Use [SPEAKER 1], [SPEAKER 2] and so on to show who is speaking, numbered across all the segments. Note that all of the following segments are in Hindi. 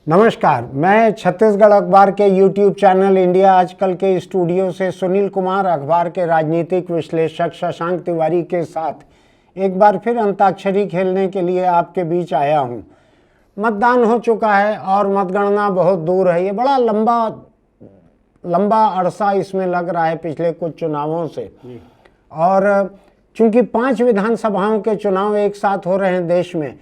[SPEAKER 1] नमस्कार, मैं छत्तीसगढ़ अखबार के YouTube चैनल इंडिया आजकल के स्टूडियो से सुनील कुमार अखबार के राजनीतिक विश्लेषक शशांक तिवारी के साथ एक बार फिर अंताक्षरी खेलने के लिए आपके बीच आया हूं। मतदान हो चुका है और मतगणना बहुत दूर है। ये बड़ा लंबा अरसा इसमें लग रहा है पिछले कुछ चुनावों से। और चूंकि 5 विधानसभाओं के चुनाव एक साथ हो रहे हैं देश में,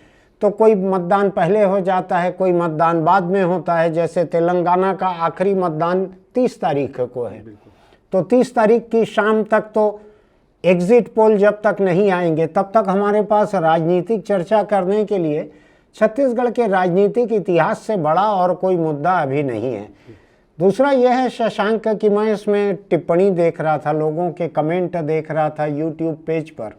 [SPEAKER 1] तो कोई मतदान पहले हो जाता है, कोई मतदान बाद में होता है। जैसे तेलंगाना का आखिरी मतदान 30 तारीख को है, तो 30 तारीख की शाम तक तो एग्जिट पोल जब तक नहीं आएंगे तब तक हमारे पास राजनीतिक चर्चा करने के लिए छत्तीसगढ़ के राजनीतिक इतिहास से बड़ा और कोई मुद्दा अभी नहीं है। दूसरा यह है शशांक कि मैं इसमें टिप्पणी देख रहा था, लोगों के कमेंट देख रहा था यूट्यूब पेज पर,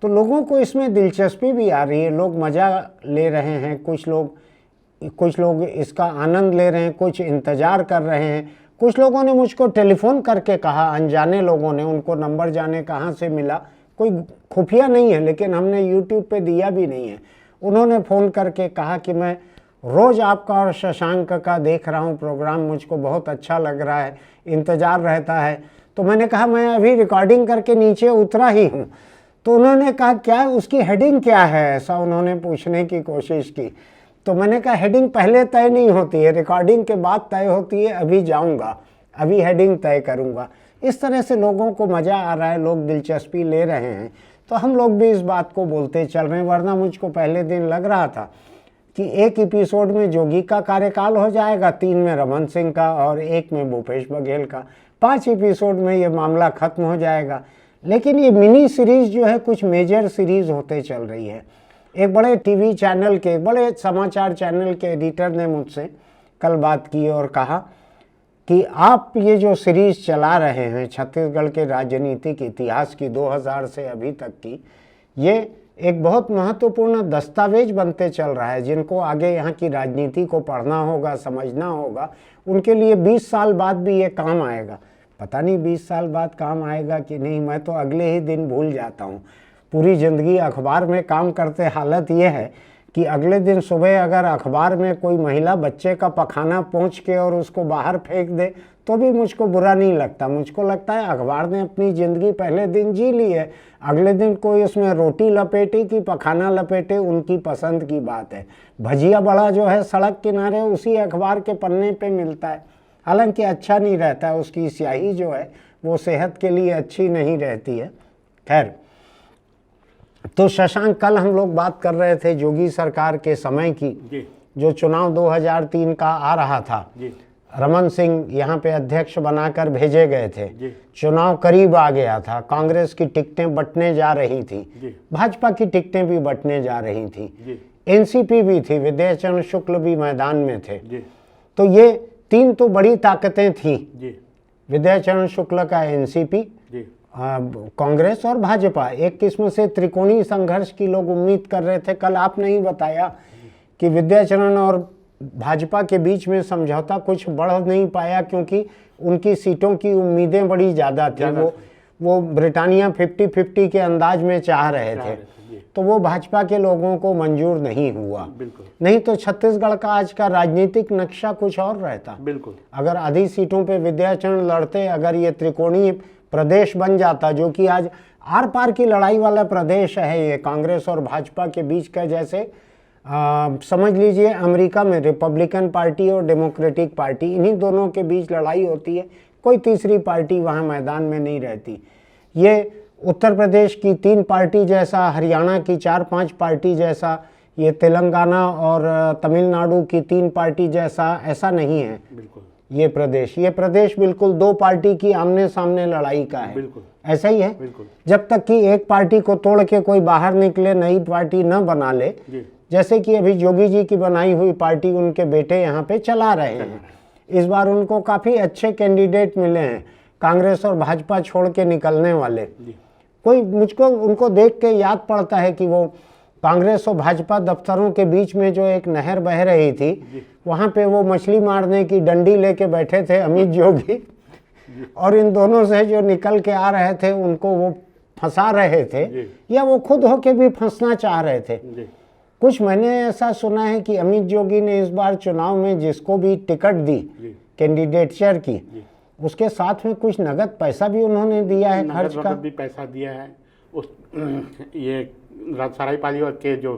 [SPEAKER 1] तो लोगों को इसमें दिलचस्पी भी आ रही है। लोग मज़ा ले रहे हैं, कुछ लोग इसका आनंद ले रहे हैं, कुछ इंतज़ार कर रहे हैं। कुछ लोगों ने मुझको टेलीफोन करके कहा, अनजाने लोगों ने, उनको नंबर जाने कहाँ से मिला, कोई खुफिया नहीं है लेकिन हमने यूट्यूब पे दिया भी नहीं है। उन्होंने फ़ोन करके कहा कि मैं रोज़ आपका और शशांक का देख रहा हूँ प्रोग्राम, मुझको बहुत अच्छा लग रहा है, इंतज़ार रहता है। तो मैंने कहा मैं अभी रिकॉर्डिंग करके नीचे उतरा ही हूँ। तो उन्होंने कहा क्या उसकी हेडिंग क्या है, ऐसा उन्होंने पूछने की कोशिश की। तो मैंने कहा हेडिंग पहले तय नहीं होती है, रिकॉर्डिंग के बाद तय होती है। अभी जाऊंगा, अभी हेडिंग तय करूंगा। इस तरह से लोगों को मज़ा आ रहा है, लोग दिलचस्पी ले रहे हैं, तो हम लोग भी इस बात को बोलते चल रहे हैं। वरना मुझको पहले दिन लग रहा था कि एक एपिसोड में जोगी का कार्यकाल हो जाएगा, 3 में रमन सिंह का और 1 में भूपेश बघेल का। 5 एपिसोड में ये मामला खत्म हो जाएगा। लेकिन ये मिनी सीरीज जो है कुछ मेजर सीरीज होते चल रही है। एक बड़े टीवी चैनल के, बड़े समाचार चैनल के एडिटर ने मुझसे कल बात की और कहा कि आप ये जो सीरीज चला रहे हैं छत्तीसगढ़ के राजनीतिक इतिहास की 2000 से अभी तक की, ये एक बहुत महत्वपूर्ण दस्तावेज बनते चल रहा है। जिनको आगे यहाँ की राजनीति को पढ़ना होगा, समझना होगा, उनके लिए 20 साल बाद भी ये काम आएगा। पता नहीं 20 साल बाद काम आएगा कि नहीं, मैं तो अगले ही दिन भूल जाता हूँ। पूरी ज़िंदगी अखबार में काम करते हालत ये है कि अगले दिन सुबह अगर अखबार में कोई महिला बच्चे का पखाना पोंछ के और उसको बाहर फेंक दे तो भी मुझको बुरा नहीं लगता। मुझको लगता है अखबार ने अपनी ज़िंदगी पहले दिन जी ली है, अगले दिन कोई उसमें रोटी लपेटे कि पखाना लपेटे, उनकी पसंद की बात है। भजिया बड़ा जो है सड़क किनारे उसी अखबार के पन्ने पे मिलता है, हालांकि अच्छा नहीं रहता है, उसकी स्याही जो है वो सेहत के लिए अच्छी नहीं रहती है। खैर, तो शशांक कल हम लोग बात कर रहे थे जोगी सरकार के समय की, जो चुनाव 2003 का आ रहा था। रमन सिंह यहाँ पे अध्यक्ष बनाकर भेजे गए थे, चुनाव करीब आ गया था, कांग्रेस की टिकटें बंटने जा रही थी, भाजपा की टिकटें भी बंटने जा रही थी, एनसीपी भी थी, विद्याचरण शुक्ल भी मैदान में थे। तो ये 3 तो बड़ी ताकतें थीं, विद्याचरण शुक्ल का एनसीपी, कांग्रेस और भाजपा। एक किस्म से त्रिकोणीय संघर्ष की लोग उम्मीद कर रहे थे। कल आपने ही बताया कि विद्याचरण और भाजपा के बीच में समझौता कुछ बढ़ नहीं पाया क्योंकि उनकी सीटों की उम्मीदें बड़ी ज़्यादा थी। वो ब्रिटानिया 50-50 के अंदाज में चाह रहे थे, तो वो भाजपा के लोगों को मंजूर नहीं हुआ। नहीं तो छत्तीसगढ़ का आज का राजनीतिक नक्शा कुछ और रहता। अगर आधी सीटों पे विद्याचरण लड़ते, अगर ये त्रिकोणीय प्रदेश बन जाता, जो कि आज आर पार की लड़ाई वाला प्रदेश है ये, कांग्रेस और भाजपा के बीच का, जैसे समझ लीजिए अमेरिका में रिपब्लिकन पार्टी और डेमोक्रेटिक पार्टी, इन्हीं दोनों के बीच लड़ाई होती है, कोई तीसरी पार्टी वहाँ मैदान में नहीं रहती। ये उत्तर प्रदेश की 3 पार्टी जैसा, हरियाणा की 4-5 पार्टी जैसा, ये तेलंगाना और तमिलनाडु की 3 पार्टी जैसा ऐसा नहीं है। ये प्रदेश बिल्कुल 2 पार्टी की आमने सामने लड़ाई का है। ऐसा ही है। जब तक कि एक पार्टी को तोड़ के कोई बाहर निकले, नई पार्टी न बना ले, जैसे कि अभी जोगी जी की बनाई हुई पार्टी उनके बेटे यहाँ पे चला रहे हैं। इस बार उनको काफ़ी अच्छे कैंडिडेट मिले हैं, कांग्रेस और भाजपा छोड़ के निकलने वाले। कोई मुझको उनको देख के याद पड़ता है कि वो कांग्रेस और भाजपा दफ्तरों के बीच में जो एक नहर बह रही थी, वहाँ पे वो मछली मारने की डंडी लेके बैठे थे अमित जोगी, और इन दोनों से जो निकल के आ रहे थे उनको वो फंसा रहे थे, या वो खुद होके भी फंसना चाह रहे थे। कुछ मैंने ऐसा सुना है कि अमित जोगी ने इस बार चुनाव में जिसको भी टिकट दी कैंडिडेटचर की, उसके साथ में कुछ नगद पैसा भी उन्होंने दिया है, खर्च का
[SPEAKER 2] भी पैसा दिया है। उस ये सरायपाली के जो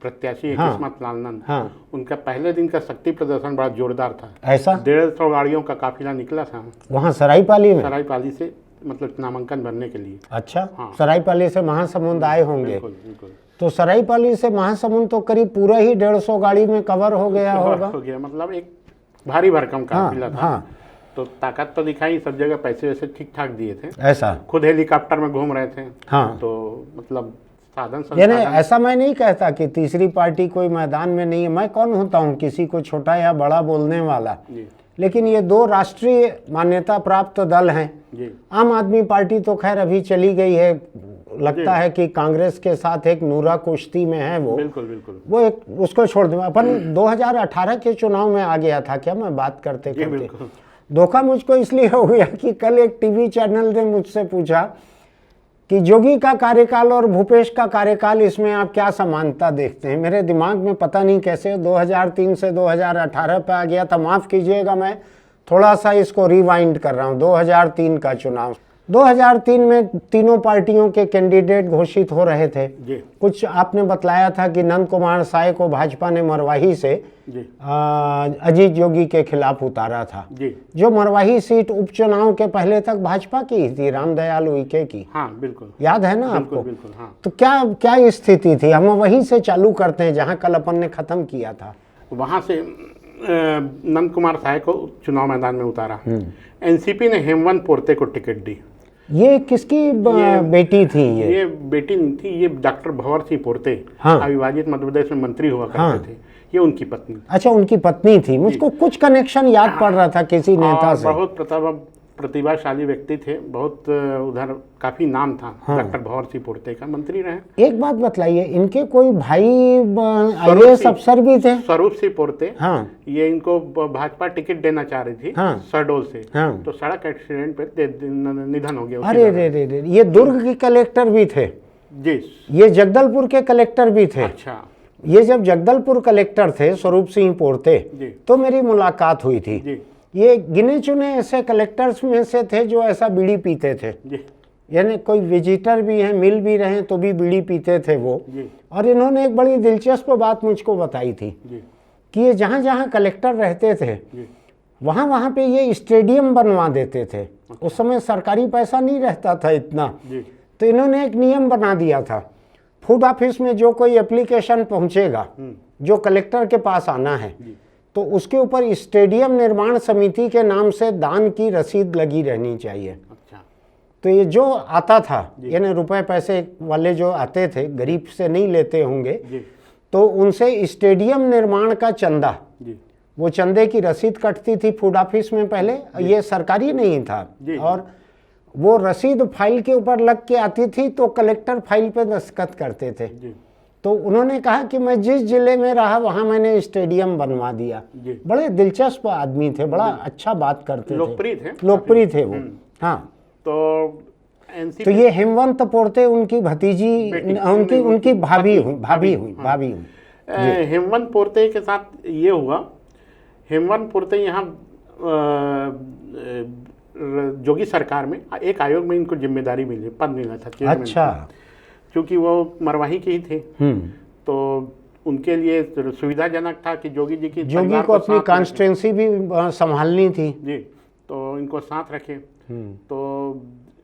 [SPEAKER 2] प्रत्याशी है किस्मत लाल नंद, उनका पहले दिन का शक्ति प्रदर्शन बड़ा जोरदार था।
[SPEAKER 1] ऐसा
[SPEAKER 2] 150 गाड़ियों का काफिला निकला था
[SPEAKER 1] वहाँ सरायपाली
[SPEAKER 2] से, मतलब नामांकन भरने के लिए।
[SPEAKER 1] अच्छा, सरायपाली से महासमुंद आए होंगे।
[SPEAKER 2] बिल्कुल बिल्कुल।
[SPEAKER 1] तो सरायपाली से महासमुंद तो करीब पूरा ही 150 गाड़ी में कवर हो गया होगा।
[SPEAKER 2] मतलब एक भारी भरकम काफिला था। तो ताकत तो दिखाई, सब जगह पैसे वैसे ठीक ठाक दिए थे।
[SPEAKER 1] ऐसा
[SPEAKER 2] खुद हेलीकॉप्टर में घूम रहे थे।
[SPEAKER 1] तो
[SPEAKER 2] मतलब
[SPEAKER 1] यानी ऐसा मैं नहीं कहता कि तीसरी पार्टी कोई मैदान में नहीं है। मैं कौन होता हूँ किसी को छोटा या बड़ा बोलने वाला, लेकिन ये दो राष्ट्रीय मान्यता प्राप्त दल हैं। आम आदमी पार्टी तो खैर अभी चली गई है, लगता है कि कांग्रेस के साथ एक नूरा कुश्ती में है वो।
[SPEAKER 2] बिल्कुल बिल्कुल।
[SPEAKER 1] वो एक उसको छोड़ दूँ। अपन 2018 के चुनाव में आ गया था क्या मैं बात करते करते। धोखा मुझको इसलिए हो गया कि कल एक टीवी चैनल ने मुझसे पूछा कि जोगी का कार्यकाल और भूपेश का कार्यकाल, इसमें आप क्या समानता देखते हैं। मेरे दिमाग में पता नहीं कैसे 2003 से 2018 पे आ गया था। माफ़ कीजिएगा, मैं थोड़ा सा इसको रिवाइंड कर रहा हूँ। 2003 का चुनाव, 2003 में तीनों पार्टियों के कैंडिडेट घोषित हो रहे थे। कुछ आपने बतलाया था कि नंद कुमार साय को भाजपा ने मरवाही से अजीत जोगी के खिलाफ उतारा था। जो मरवाही सीट उपचुनाव के पहले तक भाजपा की ही थी, रामदयाल उइके की।
[SPEAKER 2] हाँ बिल्कुल,
[SPEAKER 1] याद है ना आपको?
[SPEAKER 2] बिल्कुल, हाँ।
[SPEAKER 1] तो क्या स्थिति थी? हम वहीं से चालू करते हैं जहां कल अपन ने खत्म किया था।
[SPEAKER 2] वहां से नंद कुमार साय को चुनाव मैदान में उतारा। एनसीपी ने हेमवंत पोर्ते को टिकट दी।
[SPEAKER 1] ये किसकी बेटी थी?
[SPEAKER 2] ये बेटी नहीं थी, ये डॉक्टर भंवर सिंह पोर्ते, अविभाजित मध्य प्रदेश में मंत्री हुआ करते थे। ये उनकी पत्नी। अच्छा, उनकी पत्नी थी। मुझको कुछ कनेक्शन याद पड़ रहा था किसी नेता से। बहुत प्रतिभाशाली व्यक्ति थे, बहुत उधर काफी नाम था। डॉक्टर भंवर सिंह पोर्ते का, मंत्री रहे। एक बात बतलाइए, इनके कोई भाई IAS अफसर भी थे? स्वरूप सिंह पोर्ते। ये इनको भाजपा टिकट देना चाह रही थी शहडोल से। तो सड़क एक्सीडेंट पे निधन हो गया।
[SPEAKER 1] अरे रे, ये दुर्ग के कलेक्टर भी थे
[SPEAKER 2] जी,
[SPEAKER 1] ये जगदलपुर के कलेक्टर भी थे।
[SPEAKER 2] अच्छा,
[SPEAKER 1] ये जब जगदलपुर कलेक्टर थे स्वरूप सिंह पोर्ते, तो मेरी मुलाकात हुई थी। ये गिने चुने ऐसे कलेक्टर्स में से थे जो ऐसा बीड़ी पीते थे। यानी कोई विजिटर भी हैं, मिल भी रहे तो भी बीड़ी पीते थे वो। और इन्होंने एक बड़ी दिलचस्प बात मुझको बताई थी कि ये जहाँ जहाँ कलेक्टर रहते थे वहाँ वहाँ पे ये स्टेडियम बनवा देते थे। उस समय सरकारी पैसा नहीं रहता था इतना, तो इन्होंने एक नियम बना दिया था, फूड ऑफिस में जो कोई एप्लीकेशन पहुँचेगा जो कलेक्टर के पास आना है, तो उसके ऊपर स्टेडियम निर्माण समिति के नाम से दान की रसीद लगी रहनी चाहिए।
[SPEAKER 2] अच्छा।
[SPEAKER 1] तो ये जो आता था, यानी रुपए पैसे वाले जो आते थे, गरीब से नहीं लेते होंगे, तो उनसे स्टेडियम निर्माण का चंदा, वो चंदे की रसीद कटती थी फूड ऑफिस में पहले। ये सरकारी नहीं था, और वो रसीद फाइल के ऊपर लग के आती थी, तो कलेक्टर फाइल पे दस्तखत करते थे। तो उन्होंने कहा कि मैं जिस जिले में रहा वहाँ मैंने स्टेडियम बनवा दिया। बड़े दिलचस्प आदमी थे, बड़ा अच्छा बात करते थे, लोकप्रिय थे वो। हाँ, तो ये हेमवंत पोर्ते उनकी भतीजी, उनकी भाभी हुई।
[SPEAKER 2] हेमवंत पोर्ते के साथ ये हुआ, हेमवंत पोर्ते यहाँ जोगी सरकार में एक आयोग में इनको जिम्मेदारी मिली, पद मिला था।
[SPEAKER 1] अच्छा,
[SPEAKER 2] क्योंकि वो मरवाही के ही थे, तो उनके लिए सुविधाजनक था कि जोगी को
[SPEAKER 1] अपनी कॉन्स्टिट्यूंसी भी संभालनी थी
[SPEAKER 2] जी, तो इनको साथ रखे। तो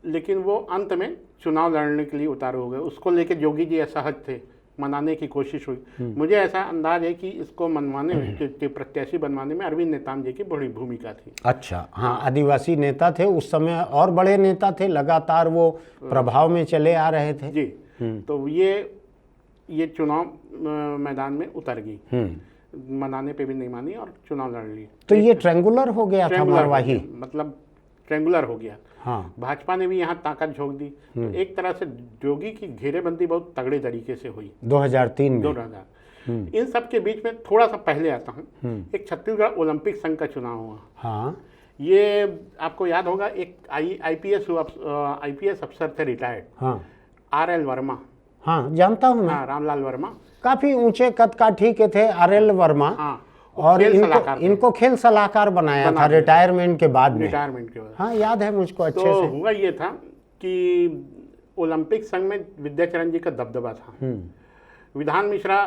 [SPEAKER 2] लेकिन वो अंत में चुनाव लड़ने के लिए उतारू हो गए। उसको लेके जोगी जी असहज थे, मनाने की कोशिश हुई। मुझे ऐसा अंदाज है कि इसको मनवाने में, प्रत्याशी बनवाने में अरविंद नेताम जी की बड़ी भूमिका थी।
[SPEAKER 1] अच्छा, हाँ, आदिवासी नेता थे उस समय, और बड़े नेता थे, लगातार वो प्रभाव में चले आ रहे थे
[SPEAKER 2] जी। तो ये चुनाव मैदान में उतर गई, मनाने पे भी नहीं मानी और चुनाव लड़ ली।
[SPEAKER 1] तो ये ट्रेंगुलर हो गया था मरवाही,
[SPEAKER 2] मतलब ट्रेंगुलर हो गया।
[SPEAKER 1] हाँ,
[SPEAKER 2] भाजपा ने भी यहाँ ताकत झोंक दी। तो एक तरह से जोगी की घेरेबंदी बहुत तगड़े तरीके से हुई
[SPEAKER 1] 2003 में।
[SPEAKER 2] 2000 इन सब के बीच में थोड़ा सा पहले आता हूँ, एक छत्तीसगढ़ ओलंपिक संघ का चुनाव हुआ।
[SPEAKER 1] हाँ,
[SPEAKER 2] ये आपको याद होगा, एक IPS अफसर थे रिटायर्ड,
[SPEAKER 1] हाँ,
[SPEAKER 2] RL वर्मा,
[SPEAKER 1] हाँ जानता हूँ मैं।
[SPEAKER 2] हाँ, रामलाल वर्मा
[SPEAKER 1] काफी ऊंचे कद काठी के थे RL वर्मा।
[SPEAKER 2] हाँ,
[SPEAKER 1] और इनको खेल सलाहकार बनाया था रिटायरमेंट के बाद में। हाँ याद है मुझको अच्छे से।
[SPEAKER 2] तो हुआ ये था कि ओलंपिक संघ में विद्याचरण जी का दबदबा था। विधान मिश्रा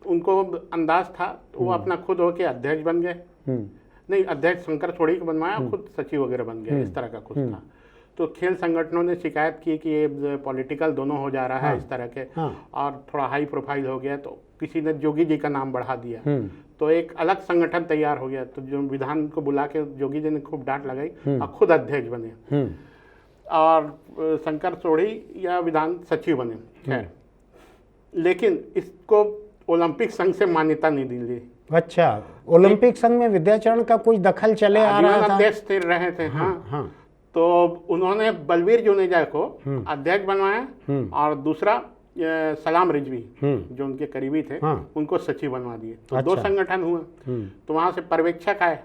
[SPEAKER 2] उनको अंदाज था, तो वो अपना खुद होके अध्यक्ष बन गए। नहीं, अध्यक्ष शंकर सोढ़ी को बनवाया, खुद सचिव वगैरह बन गए, इस तरह का कुछ था। तो खेल संगठनों ने शिकायत की कि ये पॉलिटिकल दोनों हो जा रहा है इस तरह के, और थोड़ा हाई प्रोफाइल हो गया, तो किसी ने जोगी जी का नाम बढ़ा दिया। तो एक अलग संगठन तैयार हो गया। तो जो विधान को बुला के जोगी जी ने खूब डांट लगाई और खुद अध्यक्ष बने, और शंकर सोढ़ी या विधान सचिव बने। खैर, लेकिन इसको ओलंपिक संघ से मान्यता नहीं दी।
[SPEAKER 1] अच्छा, ओलंपिक संघ में विद्याचरण का कुछ दखल चले आ रहा था।
[SPEAKER 2] अध्यक्ष रहे थे। हाँ। तो उन्होंने बलवीर जुनेजा को अध्यक्ष बनवाया और दूसरा सलाम रिजवी जो उनके करीबी थे उनको सचिव बनवा दिए। तो दो संगठन हुए। तो वहां से पर्यवेक्षक आए।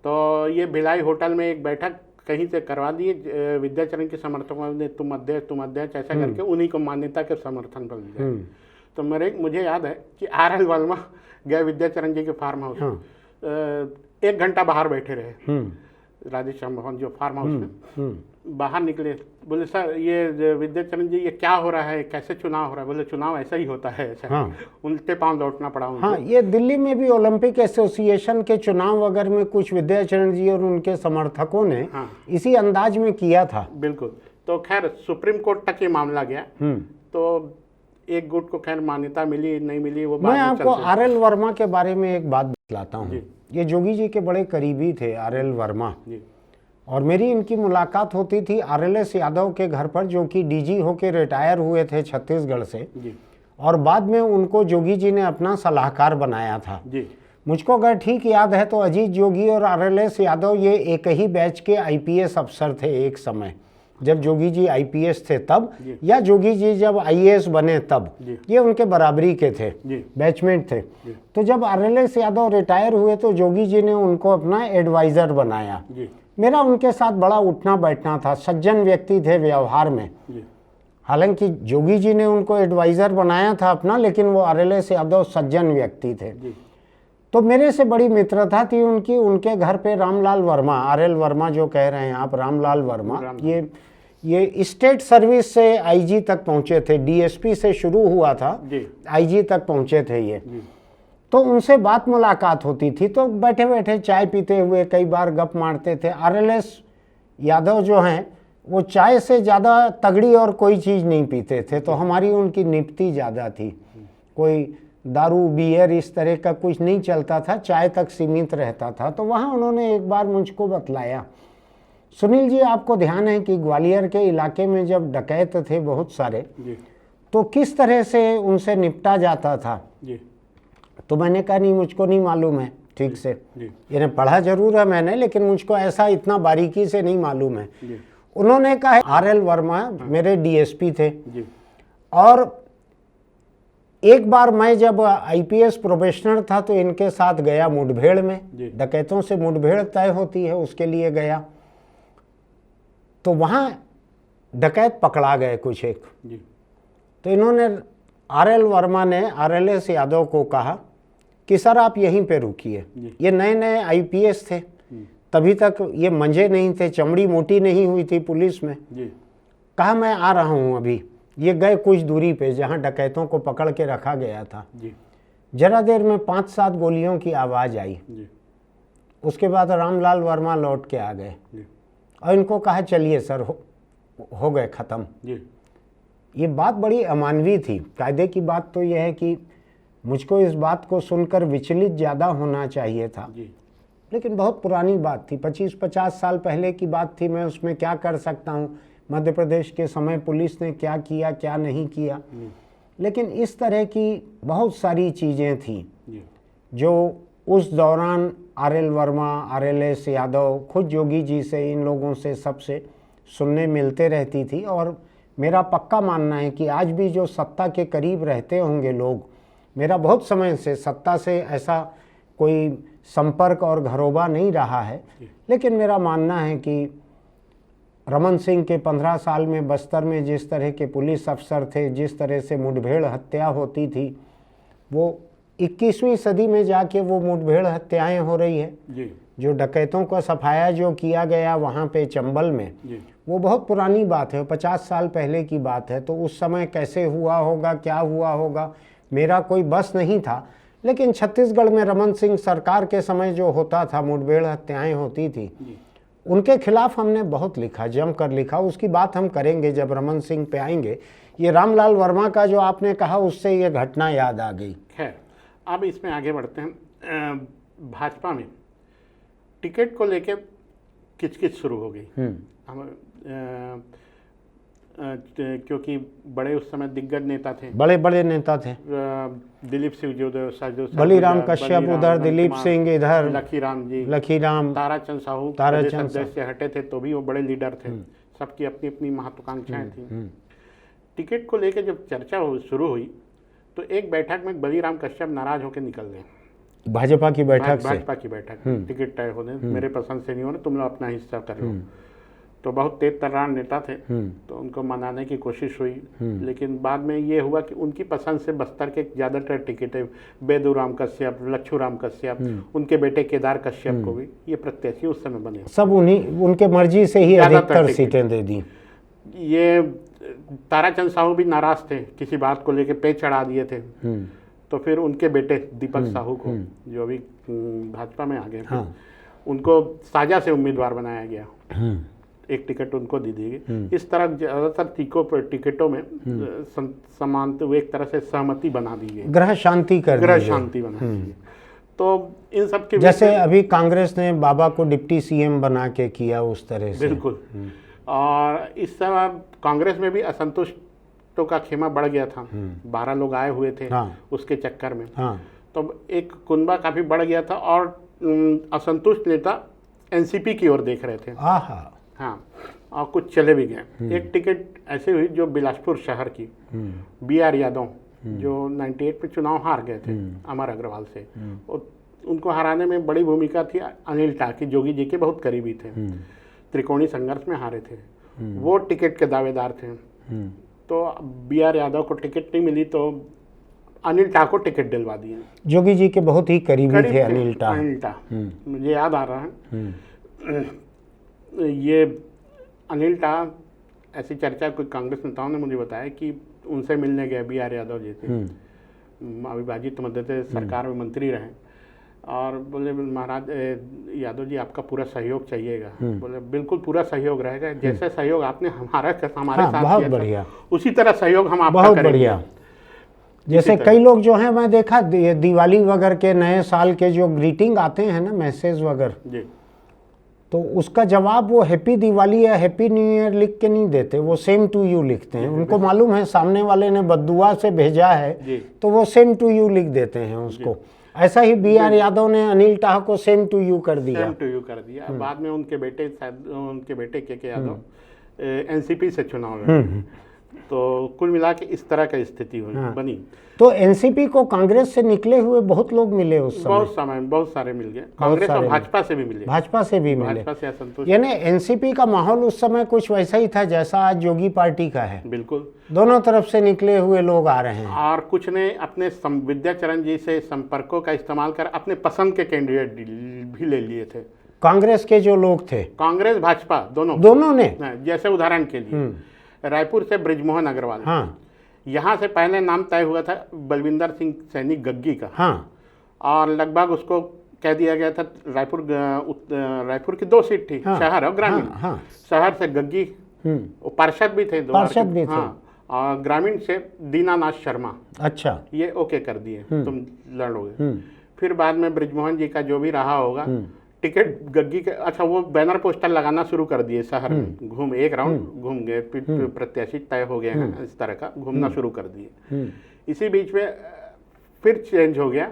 [SPEAKER 2] तो ये भिलाई होटल में एक बैठक कहीं से करवा दिए विद्याचरण के समर्थकों ने, तुम अध्यक्ष ऐसा करके उन्हीं को मान्यता के समर्थन पर दिया। तो मुझे याद है कि RL वर्मा गए विद्याचरण जी के फार्म हाउस। 1 घंटा बाहर बैठे रहे राधेश्याम भवन जो फार्म हाउस में। बाहर निकले, बोले सर ये विद्याचरण जी ये क्या हो रहा है, कैसे चुनाव हो रहा है? बोले चुनाव ऐसा ही होता है, ऐसा। उल्टे पांव लौटना पड़ा उनको।
[SPEAKER 1] हाँ, ये दिल्ली में भी ओलंपिक एसोसिएशन के चुनाव वगैरह में कुछ विद्याचरण जी और उनके समर्थकों ने इसी अंदाज में किया था।
[SPEAKER 2] बिल्कुल। तो खैर सुप्रीम कोर्ट तक ये मामला गया। तो एक गुट को खैर मान्यता मिली नहीं मिली वो
[SPEAKER 1] मैं आपको RL वर्मा के बारे में एक बात बतलाता हूँ। ये जोगी जी के बड़े करीबी थे RL वर्मा, और मेरी इनकी मुलाकात होती थी RLS यादव के घर पर, जो कि DG होके रिटायर हुए थे छत्तीसगढ़ से, और बाद में उनको जोगी जी ने अपना सलाहकार बनाया था। मुझको अगर ठीक याद है तो अजीत जोगी और RLS यादव ये एक ही बैच के IPS अफसर थे एक समय, जब जोगी जी IPS थे तब, या जोगी जी जब IAS बने तब। ये उनके बराबरी के थे, बैचमेट थे। तो जब RLS यादव रिटायर हुए तो जोगी जी ने उनको अपना एडवाइजर बनाया। मेरा उनके साथ बड़ा उठना बैठना था, सज्जन व्यक्ति थे व्यवहार में। हालांकि जोगी जी ने उनको एडवाइजर बनाया था अपना, लेकिन वो RLS यादव सज्जन व्यक्ति थे। तो मेरे से बड़ी मित्रता थी उनकी। उनके घर पे रामलाल वर्मा, RL वर्मा जो कह रहे हैं आप, रामलाल वर्मा, ये स्टेट सर्विस से IG तक पहुंचे थे। DSP से शुरू हुआ था, IG तक पहुंचे थे ये। तो उनसे बात मुलाकात होती थी, तो बैठे बैठे चाय पीते हुए कई बार गप मारते थे। RLS यादव जो हैं वो चाय से ज़्यादा तगड़ी और कोई चीज़ नहीं पीते थे, तो हमारी उनकी निपटी ज़्यादा थी। कोई दारू बियर इस तरह का कुछ नहीं चलता था, चाय तक सीमित रहता था। तो वहाँ उन्होंने एक बार मुझको बतलाया, सुनील जी आपको ध्यान है कि ग्वालियर के इलाके में जब डकैत थे बहुत सारे, तो किस तरह से उनसे निपटा जाता था? तो मैंने कहा नहीं, मुझको नहीं मालूम है ठीक से। इन्हें पढ़ा जरूर है मैंने, लेकिन मुझको ऐसा इतना बारीकी से नहीं मालूम है। उन्होंने कहा RL वर्मा मेरे DSP थे, और एक बार मैं जब IPS प्रोबेशनर था तो इनके साथ गया मुठभेड़ में, डकैतों से मुठभेड़ तय होती है, उसके लिए गया। तो वहाँ डकैत पकड़ा गए कुछ एक। तो इन्होंने RL वर्मा ने RLS यादव को कहा कि सर आप यहीं पे रुकिए। ये नए नए IPS थे, तभी तक ये मंजे नहीं थे, चमड़ी मोटी नहीं हुई थी पुलिस में। कहा मैं आ रहा हूँ अभी। ये गए कुछ दूरी पे जहाँ डकैतों को पकड़ के रखा गया था। जरा देर में 5-7 गोलियों की आवाज़ आई। उसके बाद रामलाल वर्मा लौट के आ गए और इनको कहा चलिए सर हो गए ख़त्म। ये बात बड़ी अमानवीय थी। कायदे की बात तो यह है कि मुझको इस बात को सुनकर विचलित ज़्यादा होना चाहिए था, लेकिन बहुत पुरानी बात थी, 25-50 साल पहले की बात थी। मैं उसमें क्या कर सकता हूँ? मध्य प्रदेश के समय पुलिस ने क्या किया क्या नहीं किया। लेकिन इस तरह की बहुत सारी चीज़ें थी जो उस दौरान RL वर्मा, RLS यादव, खुद जोगी जी से, इन लोगों से सबसे सुनने मिलते रहती थी। और मेरा पक्का मानना है कि आज भी जो सत्ता के करीब रहते होंगे लोग, मेरा बहुत समय से सत्ता से ऐसा कोई संपर्क और घरोबा नहीं रहा है, लेकिन मेरा मानना है कि रमन सिंह के 15 साल में बस्तर में जिस तरह के पुलिस अफसर थे, जिस तरह से मुठभेड़ हत्या होती थी, वो 21वीं सदी में जाके वो मुठभेड़ हत्याएं हो रही है
[SPEAKER 2] जी।
[SPEAKER 1] जो डकैतों का सफाया जो किया गया वहाँ पे चंबल में
[SPEAKER 2] जी।
[SPEAKER 1] वो बहुत पुरानी बात है, 50 साल पहले की बात है। तो उस समय कैसे हुआ होगा, क्या हुआ होगा, मेरा कोई बस नहीं था। लेकिन छत्तीसगढ़ में रमन सिंह सरकार के समय जो होता था, मुठभेड़ हत्याएं होती थी, उनके खिलाफ हमने बहुत लिखा, जम कर लिखा। उसकी बात हम करेंगे जब रमन सिंह पे आएंगे। ये रामलाल वर्मा का जो आपने कहा, उससे ये घटना याद आ गई।
[SPEAKER 2] खैर, अब इसमें आगे बढ़ते हैं। भाजपा में टिकट को लेकर किचकिच शुरू हो गई। हम क्योंकि बड़े उस समय दिग्गज नेता थे,
[SPEAKER 1] बड़े बड़े नेता थे,
[SPEAKER 2] दिलीप सिंह जो
[SPEAKER 1] बलिराम कश्यप उधर, दिलीप सिंह इधर,
[SPEAKER 2] लखीराम, ताराचंद साहू प्रदेश से हटे थे तो भी वो बड़े लीडर थे। सबकी अपनी अपनी महत्वाकांक्षाएं थी। टिकट को लेकर जब चर्चा शुरू हुई तो एक बैठक में बलिराम कश्यप नाराज होकर निकल गए।
[SPEAKER 1] भाजपा की बैठक से,
[SPEAKER 2] भाजपा की बैठक, टिकट तय होने, मेरे पसंद से नहीं हो रहे, तुम लोग अपना हिस्सा कर लो। तो बहुत तेज तर्रार नेता थे, तो उनको मनाने की कोशिश हुई। लेकिन बाद में ये हुआ कि उनकी पसंद से बस्तर के ज़्यादातर टिकटें बेदूराम कश्यप, लच्छूराम कश्यप, उनके बेटे केदार कश्यप को भी ये प्रत्याशी उस समय बने।
[SPEAKER 1] सब उन्हीं उनके मर्जी से ही अधिकतर सीटें दे दी।
[SPEAKER 2] ये ताराचंद साहू भी नाराज थे, किसी बात को लेकर पे चढ़ा दिए थे। तो फिर उनके बेटे दीपक साहू को, जो अभी भाजपा में आ गए थे, उनको साझा से उम्मीदवार बनाया गया। एक टिकट उनको दी गई। इस तरह ज़्यादातर टिकटों में समानता, एक तरह से सहमति बना दी गई,
[SPEAKER 1] ग्रह शांति
[SPEAKER 2] बना दी। तो इन सब के
[SPEAKER 1] जैसे अभी कांग्रेस ने बाबा को डिप्टी सीएम बना के किया, उस तरह से।
[SPEAKER 2] बिल्कुल। और इस समय कांग्रेस में भी असंतुष्टों का खेमा बढ़ गया था। 12 लोग आए हुए थे उसके चक्कर में। तो एक कुनबा काफी बढ़ गया था और असंतुष्ट नेता एनसीपी की ओर देख रहे थे। हाँ, और कुछ चले भी गए। एक टिकट ऐसी हुई जो बिलासपुर शहर की, BR यादव, जो 98 में चुनाव हार गए थे अमर अग्रवाल से। उनको हराने में बड़ी भूमिका थी अनिल टाकी, जोगी जी के बहुत करीबी थे, त्रिकोणी संघर्ष में हारे थे। वो टिकट के दावेदार थे। तो BR यादव को टिकट नहीं मिली तो अनिल टा को टिकट दिलवा दिए।
[SPEAKER 1] जोगी जी के बहुत ही करीबी थे अनिल टा।
[SPEAKER 2] मुझे याद आ रहा है ये अनिल टा, ऐसी चर्चा कुछ कांग्रेस नेताओं ने मुझे बताया कि उनसे मिलने गए BR यादव जी थे, अविभाजित मध्य प्रदेश सरकार में मंत्री रहे, और बोले महाराज यादव जी आपका पूरा सहयोग चाहिएगा। बोले बिल्कुल पूरा सहयोग रहेगा, जैसे सहयोग आपने हमारे साथ
[SPEAKER 1] बहुत
[SPEAKER 2] किया
[SPEAKER 1] बढ़िया,
[SPEAKER 2] उसी तरह सहयोग हम आपका
[SPEAKER 1] बहुत
[SPEAKER 2] करेंगे।
[SPEAKER 1] बढ़िया। जैसे कई लोग जो हैं, मैं देखा दिवाली वगैरह के, नए साल के जो ग्रीटिंग आते हैं ना, मैसेज वगैरह, तो उसका जवाब वो हैप्पी दिवाली या हैप्पी न्यू ईयर लिख के नहीं देते, वो सेम टू यू लिखते हैं। उनको मालूम है सामने वाले ने बद्दुआ से भेजा है, तो वो सेम टू यू लिख देते हैं उसको। ऐसा ही BR यादव ने अनिल टाह को सेम टू यू कर दिया।
[SPEAKER 2] बाद में उनके बेटे के यादव NCP से चुनाव लड़े। तो कुल मिला के इस तरह की स्थिति बनी।
[SPEAKER 1] तो NCP को कांग्रेस से निकले हुए बहुत लोग मिले उस समय,
[SPEAKER 2] बहुत सारे मिल गए। कांग्रेस और भाजपा से भी मिले,
[SPEAKER 1] भाजपा से
[SPEAKER 2] असंतुष्ट।
[SPEAKER 1] यानी NCP का माहौल उस समय कुछ वैसा ही था जैसा आज योगी पार्टी का है।
[SPEAKER 2] बिल्कुल,
[SPEAKER 1] दोनों तरफ से निकले हुए लोग आ रहे हैं।
[SPEAKER 2] और कुछ ने अपने विद्याचरण जी से संपर्कों का इस्तेमाल कर अपने पसंद के कैंडिडेट भी ले लिए थे।
[SPEAKER 1] कांग्रेस के जो लोग थे,
[SPEAKER 2] कांग्रेस भाजपा दोनों ने, जैसे उदाहरण के लिए रायपुर से बृजमोहन अग्रवाल, यहाँ से पहले नाम तय हुआ था बलविंदर सिंह सैनी गग्गी का, और लगभग उसको कह दिया गया था रायपुर की 2 सीट थी, शहर और ग्रामीण। शहर से गग्गी, पार्षद भी थे, और ग्रामीण से दीनानाथ शर्मा।
[SPEAKER 1] अच्छा, ये
[SPEAKER 2] ओके कर दिए, तुम लड़ोगे। फिर बाद में बृजमोहन जी का जो भी रहा होगा, टिकट गग्गी के, अच्छा वो बैनर पोस्टर लगाना शुरू कर दिए शहर में, एक राउंड घूम गए, प्रत्याशी तय हो गए हैं, इस तरह का घूमना शुरू कर दिए। इसी बीच में फिर चेंज हो गया,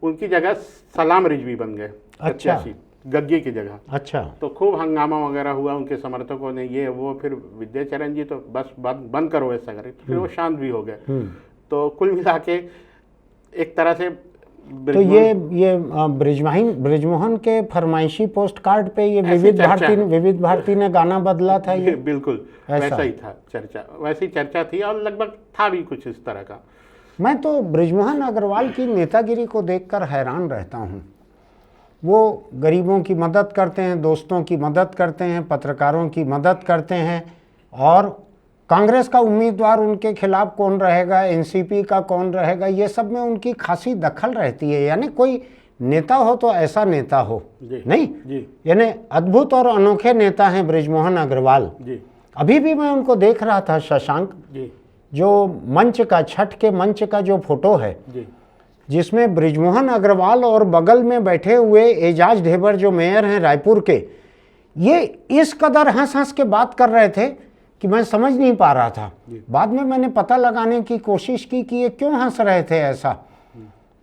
[SPEAKER 2] उनकी जगह सलाम रिजवी बन गए प्रत्याशी, गग्गी की जगह।
[SPEAKER 1] अच्छा,
[SPEAKER 2] तो खूब हंगामा वगैरह हुआ, उनके समर्थकों ने ये वो, फिर विद्याचरण जी तो बस बंद करो ऐसा करे, फिर वो शांत भी हो गए। तो कुल मिला के एक तरह से
[SPEAKER 1] तो ये ब्रिजमोहन के फरमाइशी पोस्ट कार्ड पे ये विविध भारती ने गाना बदला था ये।
[SPEAKER 2] बिल्कुल वैसा ही था चर्चा, वैसी चर्चा थी और लगभग था भी कुछ इस तरह का।
[SPEAKER 1] मैं तो ब्रिजमोहन अग्रवाल की नेतागिरी को देखकर हैरान रहता हूँ। वो गरीबों की मदद करते हैं, दोस्तों की मदद करते हैं, पत्रकारों की मदद करते हैं, और कांग्रेस का उम्मीदवार उनके खिलाफ कौन रहेगा, एनसीपी का कौन रहेगा, ये सब में उनकी खासी दखल रहती है। यानी कोई नेता हो तो ऐसा नेता हो नहीं, यानी अद्भुत और अनोखे नेता हैं ब्रिजमोहन अग्रवाल जी। अभी भी मैं उनको देख रहा था शशांक जी, जो मंच का, छठ के मंच का जो फोटो है जी, जिसमें ब्रिजमोहन अग्रवाल और बगल में बैठे हुए एजाज ढेबर जो मेयर हैं रायपुर के, ये इस कदर हंस हंस के बात कर रहे थे कि मैं समझ नहीं पा रहा था। बाद में मैंने पता लगाने की कोशिश की कि ये क्यों हंस रहे थे ऐसा।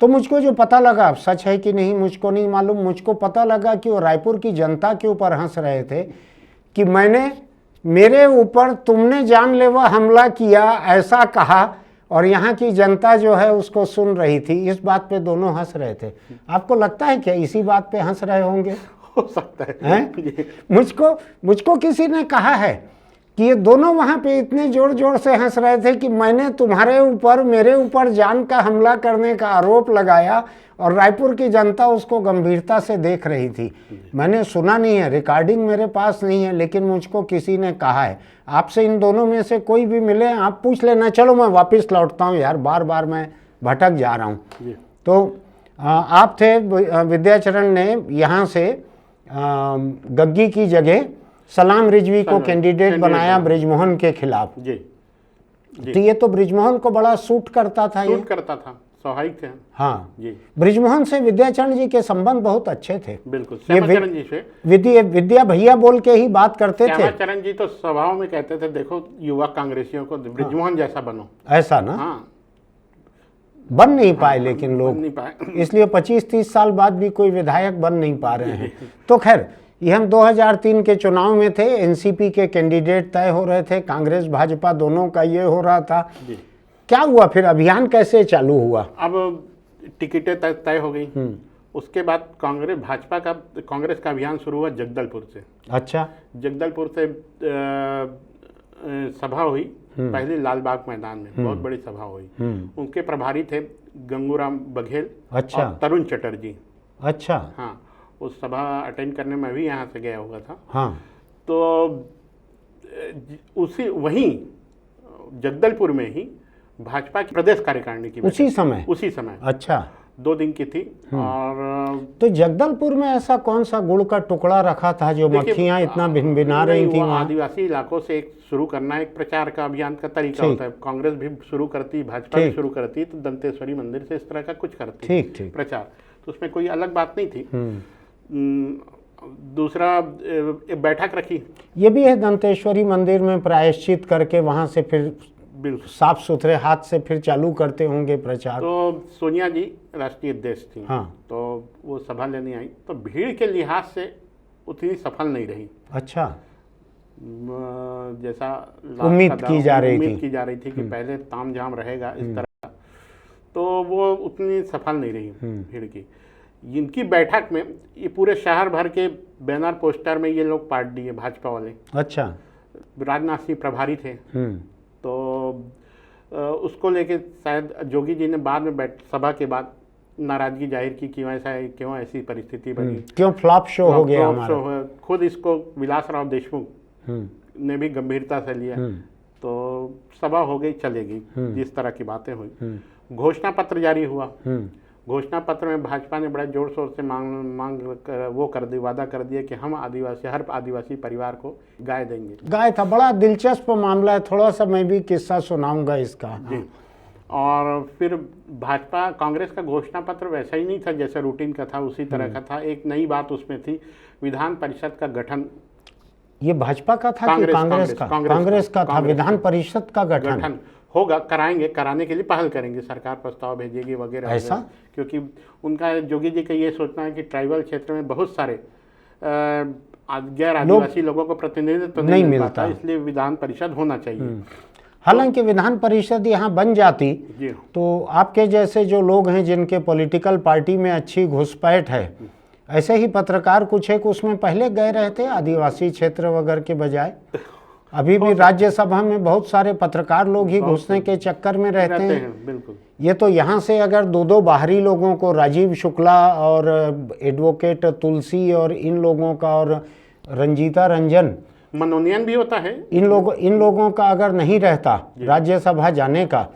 [SPEAKER 1] तो मुझको जो पता लगा, सच है कि नहीं मुझको नहीं मालूम, मुझको पता लगा कि वो रायपुर की जनता के ऊपर हंस रहे थे कि मेरे ऊपर तुमने जानलेवा हमला किया ऐसा कहा, और यहाँ की जनता जो है उसको सुन रही थी। इस बात पे दोनों हंस रहे थे। आपको लगता है क्या इसी बात पे हंस रहे होंगे?
[SPEAKER 2] हो सकता है।
[SPEAKER 1] मुझको किसी ने कहा है कि ये दोनों वहाँ पे इतने जोर जोर से हंस रहे थे कि मैंने तुम्हारे ऊपर, मेरे ऊपर जान का हमला करने का आरोप लगाया, और रायपुर की जनता उसको गंभीरता से देख रही थी। मैंने सुना नहीं है, रिकॉर्डिंग मेरे पास नहीं है, लेकिन मुझको किसी ने कहा है। आपसे इन दोनों में से कोई भी मिले आप पूछ लेना। चलो मैं वापस लौटता हूँ यार, बार बार मैं भटक जा रहा हूँ। तो आप थे, विद्याचरण ने यहाँ से गग्गी की जगह सलाम रिजवी को कैंडिडेट बनाया ब्रिजमोहन के खिलाफ जी। तो ये तो ब्रिजमोहन को बड़ा सूट करता था,
[SPEAKER 2] सूट करता था, स्वाभाविक थे।
[SPEAKER 1] हाँ जी, ब्रिजमोहन से विद्याचरण जी के संबंध बहुत अच्छे थे।
[SPEAKER 2] बिल्कुल, श्यामाचरण जी से
[SPEAKER 1] विद्या भैया बोल के ही बात करते थे।
[SPEAKER 2] श्यामाचरण जी तो स्वभाव में कहते थे, देखो युवा कांग्रेसियों को ब्रिजमोहन जैसा बनो,
[SPEAKER 1] ऐसा ना।
[SPEAKER 2] हाँ,
[SPEAKER 1] बन नहीं पाए, लेकिन लोग इसलिए 25-30 साल बाद भी कोई विधायक बन नहीं पा रहे हैं। तो खैर, ये हम 2003 के चुनाव में थे, एनसीपी के कैंडिडेट तय हो रहे थे, कांग्रेस भाजपा दोनों का ये हो रहा था। क्या हुआ फिर, अभियान कैसे चालू हुआ?
[SPEAKER 2] अब टिकटें तय हो गई, उसके बाद कांग्रेस का अभियान शुरू हुआ जगदलपुर से।
[SPEAKER 1] अच्छा,
[SPEAKER 2] जगदलपुर से सभा हुई, पहले लालबाग मैदान में बहुत बड़ी सभा हुई। उनके प्रभारी थे गंगूराम बघेल,
[SPEAKER 1] अच्छा,
[SPEAKER 2] और तरुण चटर्जी।
[SPEAKER 1] अच्छा,
[SPEAKER 2] हाँ, उस सभा अटेंड करने में भी यहाँ से गया हुआ था।
[SPEAKER 1] हाँ,
[SPEAKER 2] तो वहीं जगदलपुर में ही भाजपा की प्रदेश कार्यकारिणी की
[SPEAKER 1] उसी समय। अच्छा,
[SPEAKER 2] 2 दिन की थी। और
[SPEAKER 1] तो जगदलपुर में ऐसा कौन सा गुड़ का टुकड़ा रखा था जो मक्खियां इतना भिनभिना रही थी?
[SPEAKER 2] आदिवासी इलाकों से शुरू करना एक प्रचार का अभियान का तरीका होता है। कांग्रेस भी शुरू करती, भाजपा भी शुरू करती, तो दंतेश्वरी मंदिर से इस तरह का कुछ करती प्रचार, तो उसमें कोई अलग बात नहीं थी। दूसरा बैठक रखी, ये
[SPEAKER 1] भी है दंतेश्वरी मंदिर में प्रायश्चित करके वहां से फिर साफ सुथरे हाथ से फिर चालू करते होंगे प्रचार।
[SPEAKER 2] तो सोनिया जी राष्ट्रीय अध्यक्ष थी।
[SPEAKER 1] हाँ,
[SPEAKER 2] तो वो सभा लेने आई, तो भीड़ के लिहाज से उतनी सफल नहीं रही।
[SPEAKER 1] अच्छा,
[SPEAKER 2] जैसा
[SPEAKER 1] उम्मीद की जा
[SPEAKER 2] रही थी कि पहले तामझाम रहेगा इस तरह, तो वो उतनी सफल नहीं रही भीड़ की। इनकी बैठक में ये पूरे शहर भर के बैनर पोस्टर में ये लोग पार्ट दिए, भाजपा वाले।
[SPEAKER 1] अच्छा,
[SPEAKER 2] राजनाथ सिंह प्रभारी थे, तो उसको लेके शायद जोगी जी ने बाद में सभा के बाद नाराजगी जाहिर की कि क्यों ऐसी परिस्थिति बनी,
[SPEAKER 1] क्यों फ्लॉप शो हो गया हमारा।
[SPEAKER 2] खुद इसको विलासराव देशमुख ने भी गंभीरता से लिया। तो सभा हो गई, चले गई, जिस तरह की बातें हुई। घोषणा पत्र जारी हुआ। घोषणा पत्र में भाजपा ने बड़ा जोर शोर से वादा कर दिया कि हम हर आदिवासी परिवार को गाय देंगे।
[SPEAKER 1] गाय था, बड़ा दिलचस्प मामला है, थोड़ा सा मैं भी किस्सा सुनाऊंगा इसका।
[SPEAKER 2] जी। और फिर कांग्रेस का घोषणा पत्र वैसा ही नहीं था जैसे रूटीन का था, उसी तरह का था। एक नई बात उसमें थी, विधान परिषद का गठन।
[SPEAKER 1] ये भाजपा का था कि कांग्रेस का था? विधान परिषद का गठन
[SPEAKER 2] होगा, कराने के लिए पहल करेंगे, सरकार प्रस्ताव भेजेगी वगैरह।
[SPEAKER 1] ऐसा?
[SPEAKER 2] क्योंकि उनका जोगी जी का ये सोचना है कि ट्राइबल क्षेत्र में बहुत सारे गैर आदिवासी लोगों को प्रतिनिधित्व नहीं मिल पाता, इसलिए विधान परिषद होना चाहिए।
[SPEAKER 1] हालांकि विधान परिषद यहाँ बन जाती तो आपके जैसे जो लोग हैं जिनके पॉलिटिकल पार्टी में अच्छी घुसपैठ है, ऐसे ही पत्रकार कुछ एक उसमें पहले गए रहते आदिवासी क्षेत्र वगैरह के बजाय। अभी भी राज्यसभा में बहुत सारे पत्रकार लोग ही घुसने के चक्कर में रहते हैं।
[SPEAKER 2] बिल्कुल।
[SPEAKER 1] ये तो यहाँ से अगर दो बाहरी लोगों को, राजीव शुक्ला और एडवोकेट तुलसी और इन लोगों का, और रंजीता रंजन,
[SPEAKER 2] मनोनयन भी होता है,
[SPEAKER 1] इन लोगों का अगर नहीं रहता राज्यसभा जाने का,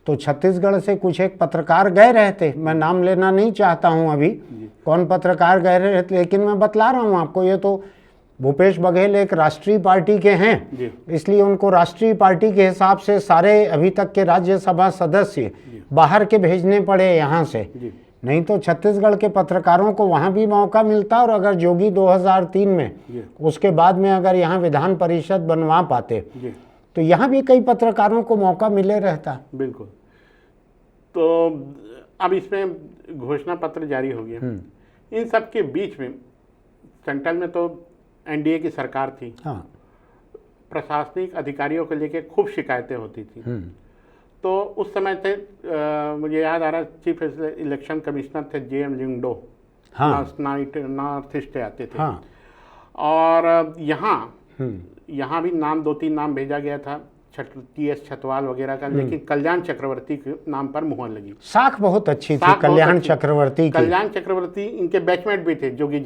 [SPEAKER 1] तो छत्तीसगढ़ से कुछ एक पत्रकार गए रहते। मैं नाम लेना नहीं चाहता हूं अभी कौन पत्रकार गए रहते, लेकिन मैं बतला रहा हूं आपको। ये तो भूपेश बघेल एक राष्ट्रीय पार्टी के हैं, इसलिए उनको राष्ट्रीय पार्टी के हिसाब से सारे अभी तक के राज्यसभा सदस्य बाहर के भेजने पड़े यहाँ से, नहीं तो छत्तीसगढ़ के पत्रकारों को वहाँ भी मौका मिलता। और अगर जोगी 2003 में उसके बाद में अगर यहाँ विधान परिषद बनवा पाते तो यहाँ भी कई पत्रकारों को मौका मिले रहता।
[SPEAKER 2] बिल्कुल। तो अब इसमें घोषणा पत्र जारी हो गया। इन सब के बीच में सेंट्रल में तो एनडीए की सरकार थी।
[SPEAKER 1] हाँ।
[SPEAKER 2] प्रशासनिक अधिकारियों को लेकर खूब शिकायतें होती थी। तो उस समय थे मुझे याद आ रहा है, चीफ इलेक्शन कमिश्नर थे JM लिंगडो।
[SPEAKER 1] हाँ।
[SPEAKER 2] नॉर्थ ईस्ट से आते थे।
[SPEAKER 1] हाँ।
[SPEAKER 2] और यहाँ भी नाम 2-3 नाम भेजा गया था, TS छतवाल वगैरह का, लेकिन कल्याण चक्रवर्ती के नाम पर मुहर लगी।
[SPEAKER 1] साख बहुत अच्छी थी कल्याण चक्रवर्ती की।
[SPEAKER 2] कल्याण चक्रवर्ती इनके बैचमेट भी थे, जोगी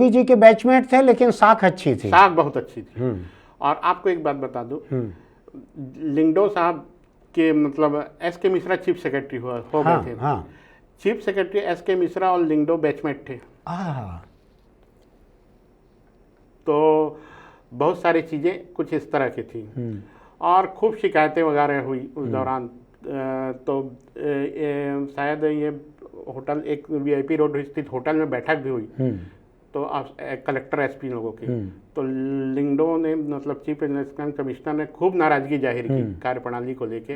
[SPEAKER 2] जी के
[SPEAKER 1] बैचमेट थे, लेकिन साख अच्छी थी,
[SPEAKER 2] साख बहुत अच्छी थी। और आपको एक बात बता दूं, लिंगडो साहब के मतलब SK मिश्रा चीफ सेक्रेटरी हो गए थे। चीफ सेक्रेटरी SK मिश्रा और लिंगडो बैचमेट थे। तो बहुत सारी चीजें कुछ इस तरह की थी और खूब शिकायतें वगैरह हुई उस दौरान। तो शायद ये होटल, एक VIP रोड स्थित होटल में बैठक भी हुई। तो कलेक्टर SP लोगों की, तो लिंगडो ने मतलब चीफ इलेक्शन कमिश्नर ने खूब नाराजगी जाहिर की कार्यप्रणाली को लेके।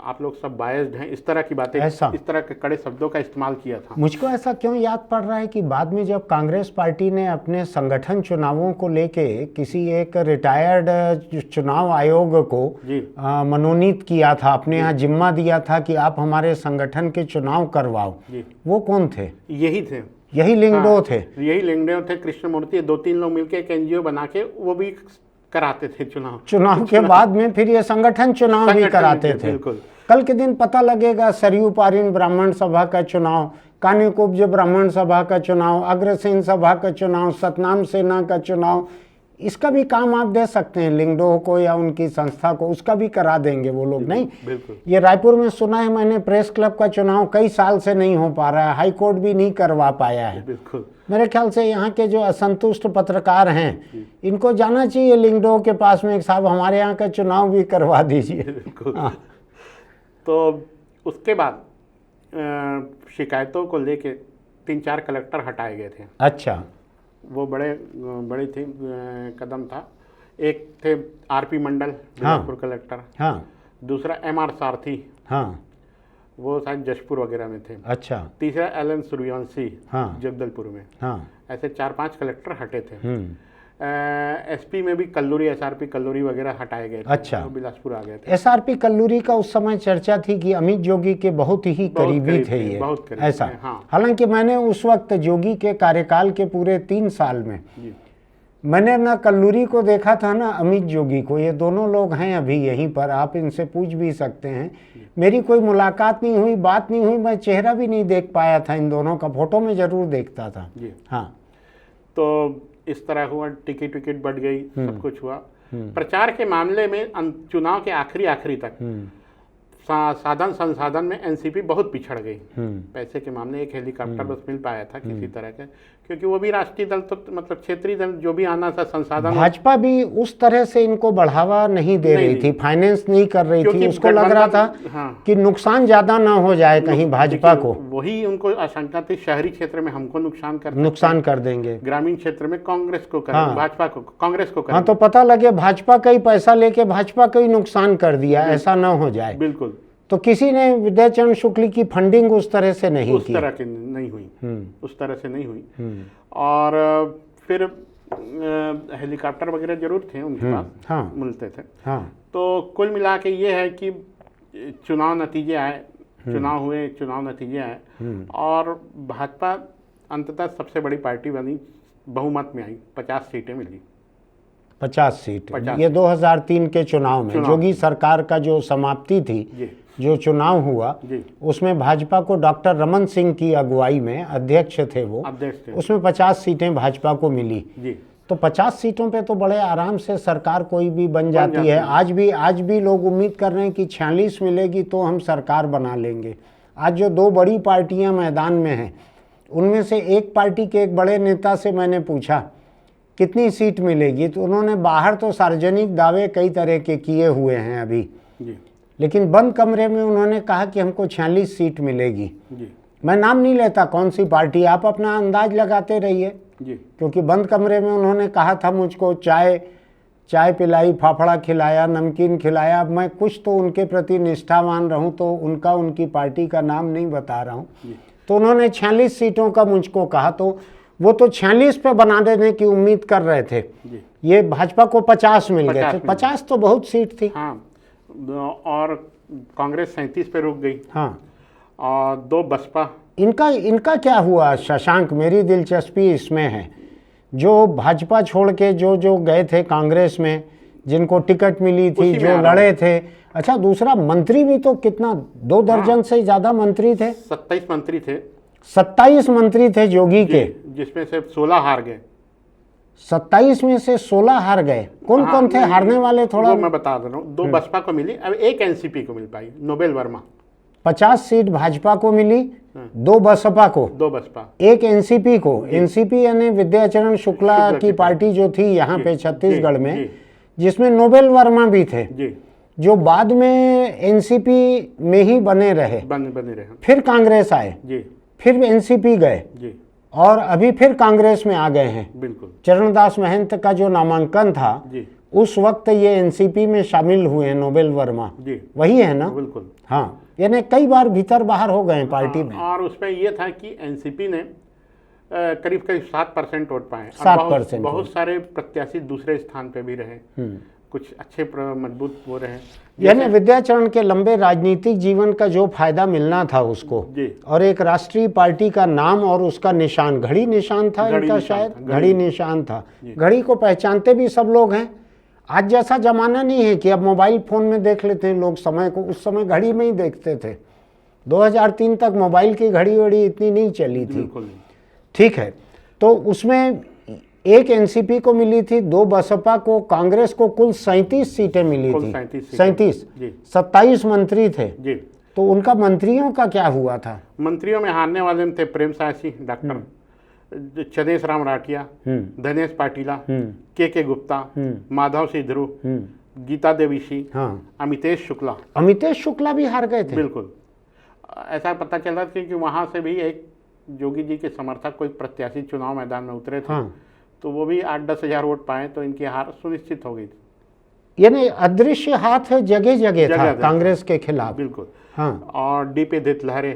[SPEAKER 2] आप लोग सब बायस्ड हैं, इस तरह की बातें, इस तरह के कड़े शब्दों का इस्तेमाल किया था।
[SPEAKER 1] मुझको ऐसा क्यों याद पड़ रहा है कि बाद में जब कांग्रेस पार्टी ने अपने संगठन चुनावों को लेके किसी एक रिटायर्ड चुनाव आयोग को मनोनीत किया था, अपने यहाँ जिम्मा दिया था कि आप हमारे संगठन के चुनाव करवाओ, वो कौन थे? यही लिंगडो थे।
[SPEAKER 2] यही लिंगडो थे। कृष्णमूर्ति, 2-3 लोग मिलकर एक NGO बना के वो भी कराते थे चुनाव
[SPEAKER 1] के बाद में फिर ये संगठन चुनाव भी कराते थे। कल के दिन पता लगेगा सरयू पारिन ब्राह्मण सभा का चुनाव, कानिकुब्ज ब्राह्मण सभा का चुनाव, अग्रसेन सभा का चुनाव, सतनाम सेना का चुनाव, इसका भी काम आप दे सकते हैं लिंगडो को या उनकी संस्था को, उसका भी करा देंगे वो लोग। नहीं, ये रायपुर में सुना है मैंने, प्रेस क्लब का चुनाव कई साल से नहीं हो पा रहा है, हाई कोर्ट भी नहीं करवा पाया है। मेरे ख्याल से यहाँ के जो असंतुष्ट पत्रकार हैं इनको जाना चाहिए लिंगडो के पास में, साहब हमारे यहाँ का चुनाव भी करवा दीजिए।
[SPEAKER 2] तो उसके बाद शिकायतों को लेके 3-4 कलेक्टर हटाए गए थे।
[SPEAKER 1] अच्छा।
[SPEAKER 2] वो बड़ी थी कदम था। एक थे RP मंडल, बिलासपुर कलेक्टर। दूसरा MR सारथी, वो शायद जशपुर वगैरह में थे।
[SPEAKER 1] अच्छा।
[SPEAKER 2] तीसरा LN सूर्यवंशी, जगदलपुर में। ऐसे 4-5 कलेक्टर हटे थे। SP में भी कल्लूरी, SRP कल्लूरी वगैरह हटाए गए थे।
[SPEAKER 1] अच्छा।
[SPEAKER 2] बिलासपुर आ गए थे।
[SPEAKER 1] SRP कल्लूरी का उस समय चर्चा थी कि अमित जोगी के बहुत ही करीबी थे ये, ऐसा। हालांकि मैंने उस वक्त जोगी के कार्यकाल के पूरे 3 साल में मैंने ना कल्लूरी को देखा था ना अमित जोगी को। ये दोनों लोग हैं अभी यहीं पर, आप इनसे पूछ भी सकते हैं। मेरी कोई मुलाकात नहीं हुई, बात नहीं हुई, मैं चेहरा भी नहीं देख पाया था इन दोनों का, फोटो में जरूर देखता था।
[SPEAKER 2] तो इस तरह हुआ, टिकट बढ़ गई, सब कुछ हुआ। प्रचार के मामले में चुनाव के आखिरी तक साधन संसाधन में NCP बहुत पिछड़ गई। पैसे के मामले एक हेलीकॉप्टर बस मिल पाया था किसी तरह के, क्योंकि वो भी राष्ट्रीय दल तो मतलब क्षेत्रीय दल जो भी आना था संसाधन,
[SPEAKER 1] भाजपा भी उस तरह से इनको बढ़ावा नहीं दे रही थी, फाइनेंस नहीं कर रही थी। उसको लग रहा था कि नुकसान ज्यादा ना हो जाए कहीं भाजपा को।
[SPEAKER 2] वही उनको आशंका थी, शहरी क्षेत्र में हमको
[SPEAKER 1] नुकसान कर देंगे,
[SPEAKER 2] ग्रामीण क्षेत्र में कांग्रेस को करेंगे, भाजपा को, कांग्रेस को करेंगे।
[SPEAKER 1] तो पता लगे भाजपा का ही पैसा लेके भाजपा का ही नुकसान कर दिया, ऐसा ना हो जाए।
[SPEAKER 2] बिल्कुल।
[SPEAKER 1] तो किसी ने विद्याचरण शुक्ल की फंडिंग उस तरह से नहीं की,
[SPEAKER 2] उस तरह से नहीं हुई। और फिर हेलीकॉप्टर वगैरह जरूर थे उनके पास,
[SPEAKER 1] हाँ,
[SPEAKER 2] मिलते थे।
[SPEAKER 1] हाँ,
[SPEAKER 2] तो कुल मिला के ये है कि चुनाव नतीजे आए, चुनाव हुए, चुनाव नतीजे आए और भाजपा अंततः सबसे बड़ी पार्टी बनी, बहुमत में आई, 50 सीटें मिली।
[SPEAKER 1] 50 सीट। ये 2003 के चुनाव में जोगी सरकार का जो समाप्ति थी, जो चुनाव हुआ, उसमें भाजपा को डॉक्टर रमन सिंह की अगुवाई में अध्यक्ष थे वो, उसमें 50 सीटें भाजपा को मिली। तो 50 सीटों पे तो बड़े आराम से सरकार कोई भी बन जाती है। आज भी लोग उम्मीद कर रहे हैं कि 46 मिलेगी तो हम सरकार बना लेंगे। आज जो दो बड़ी पार्टियां मैदान में हैं, उनमें से एक पार्टी के एक बड़े नेता से मैंने पूछा कितनी सीट मिलेगी, तो उन्होंने बाहर तो सार्वजनिक दावे कई तरह के किए हुए हैं अभी, लेकिन बंद कमरे में उन्होंने कहा कि हमको 46 सीट मिलेगी। मैं नाम नहीं लेता कौन सी पार्टी, आप अपना अंदाज लगाते रहिए, क्योंकि बंद कमरे में उन्होंने कहा था मुझको चाय पिलाई, फाफड़ा खिलाया, नमकीन खिलाया। अब मैं कुछ तो उनके प्रति निष्ठावान रहूं, तो उनकी पार्टी का नाम नहीं बता रहा हूं। तो उन्होंने 46 सीटों का मुझको कहा, तो वो तो 46 पे बना देने की उम्मीद कर रहे थे। ये भाजपा को 50 मिल गए थे। 50 तो बहुत सीट थी।
[SPEAKER 2] हाँ, और कांग्रेस 37 पे रुक गई।
[SPEAKER 1] हाँ,
[SPEAKER 2] और 2 बसपा।
[SPEAKER 1] इनका क्या हुआ शशांक? मेरी दिलचस्पी इसमें है, जो भाजपा छोड़ के जो गए थे कांग्रेस में, जिनको टिकट मिली थी, जो लड़े थे। अच्छा, दूसरा मंत्री भी तो कितना, 2 दर्जन से ज्यादा मंत्री थे।
[SPEAKER 2] 27 मंत्री थे।
[SPEAKER 1] 27 मंत्री थे जोगी के,
[SPEAKER 2] जिसमें से 16 हार गए।
[SPEAKER 1] 27 में से 16 हार गए। कौन कौन थे हारने वाले? थोड़ा
[SPEAKER 2] मैं बता दे रहा हूँ। 2 बसपा को मिली, अब 1 एनसीपी को मिल पाई, नोबेल वर्मा।
[SPEAKER 1] 50 सीट भाजपा को मिली, 2 बसपा को,
[SPEAKER 2] 2 बसपा, 1
[SPEAKER 1] एनसीपी को। एनसीपी यानी विद्याचरण शुक्ला की पार्टी जो थी यहाँ पे छत्तीसगढ़ में, जिसमें नोबेल वर्मा भी थे, जो बाद में एनसीपी में ही बने रहे। फिर कांग्रेस आए, फिर एनसीपी गए, और अभी फिर कांग्रेस में आ गए हैं।
[SPEAKER 2] बिल्कुल।
[SPEAKER 1] चरणदास महंत का जो नामांकन था, उस वक्त ये एनसीपी में शामिल हुए हैं नोबेल वर्मा, वही है ना?
[SPEAKER 2] बिल्कुल।
[SPEAKER 1] हाँ, यानी कई बार भीतर बाहर हो गए पार्टी में।
[SPEAKER 2] और उसमें ये था कि एनसीपी ने करीब 7% वोट पाए।
[SPEAKER 1] 7%।
[SPEAKER 2] बहुत सारे प्रत्याशी दूसरे स्थान पे भी रहे, कुछ अच्छे मजबूत वो रहे।
[SPEAKER 1] यानी विद्याचरण के लंबे राजनीतिक जीवन का जो फायदा मिलना था उसको, और एक राष्ट्रीय पार्टी का नाम और उसका निशान, घड़ी निशान था इनका, शायद घड़ी निशान था। घड़ी को पहचानते भी सब लोग हैं। आज जैसा जमाना नहीं है कि अब मोबाइल फोन में देख लेते हैं लोग समय को, उस समय घड़ी में ही देखते थे। 2003 तक मोबाइल की घड़ी वड़ी इतनी नहीं चली थी। ठीक है, तो उसमें 1 एनसीपी को मिली थी, 2 बसपा को, कांग्रेस को कुल 37 सीटें मिली थी। 37, 27 मंत्री थे। तो उनका मंत्रियों का क्या हुआ था?
[SPEAKER 2] मंत्रियों में हारने वाले में थे प्रेम साहसी, डॉक्टर चदेश राम राठिया, धनेश पाटिला, के गुप्ता, माधव सिंह ध्रुव, गीता देवीसी, अमितेश शुक्ला भी हार गए थे। बिल्कुल। ऐसा पता चला कि वहां से भी एक जोगी जी के समर्थक कोई प्रत्याशी चुनाव मैदान में उतरे थे। तो वो भी 8-10 हजार वोट पाए, तो इनकी हार सुनिश्चित हो गई थी।
[SPEAKER 1] यानी अदृश्य हाथ जगह जगह था कांग्रेस के खिलाफ।
[SPEAKER 2] बिल्कुल। और डीपी धितलहरे,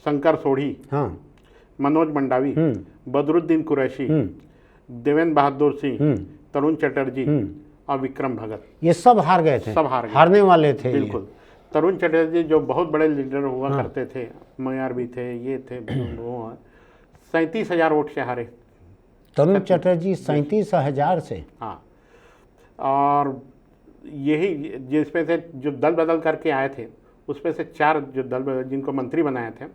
[SPEAKER 2] शंकर सोढ़ी, मनोज मंडावी, बदरुद्दीन कुरैशी, देवेंद्र बहादुर सिंह, तरुण चटर्जी और विक्रम भगत,
[SPEAKER 1] ये सब हार गए थे।
[SPEAKER 2] सब हार गए,
[SPEAKER 1] हारने वाले थे।
[SPEAKER 2] बिल्कुल। तरुण चटर्जी जो बहुत बड़े लीडर हुआ करते थे, मयार भी थे, ये थे, 37,000 वोट से हारे
[SPEAKER 1] तरुण चटर्जी। 37,000 से।
[SPEAKER 2] हाँ, और यही जिसमें से जो दल बदल करके आए थे, उसमें से 4 जो दल बदल जिनको मंत्री बनाए थे,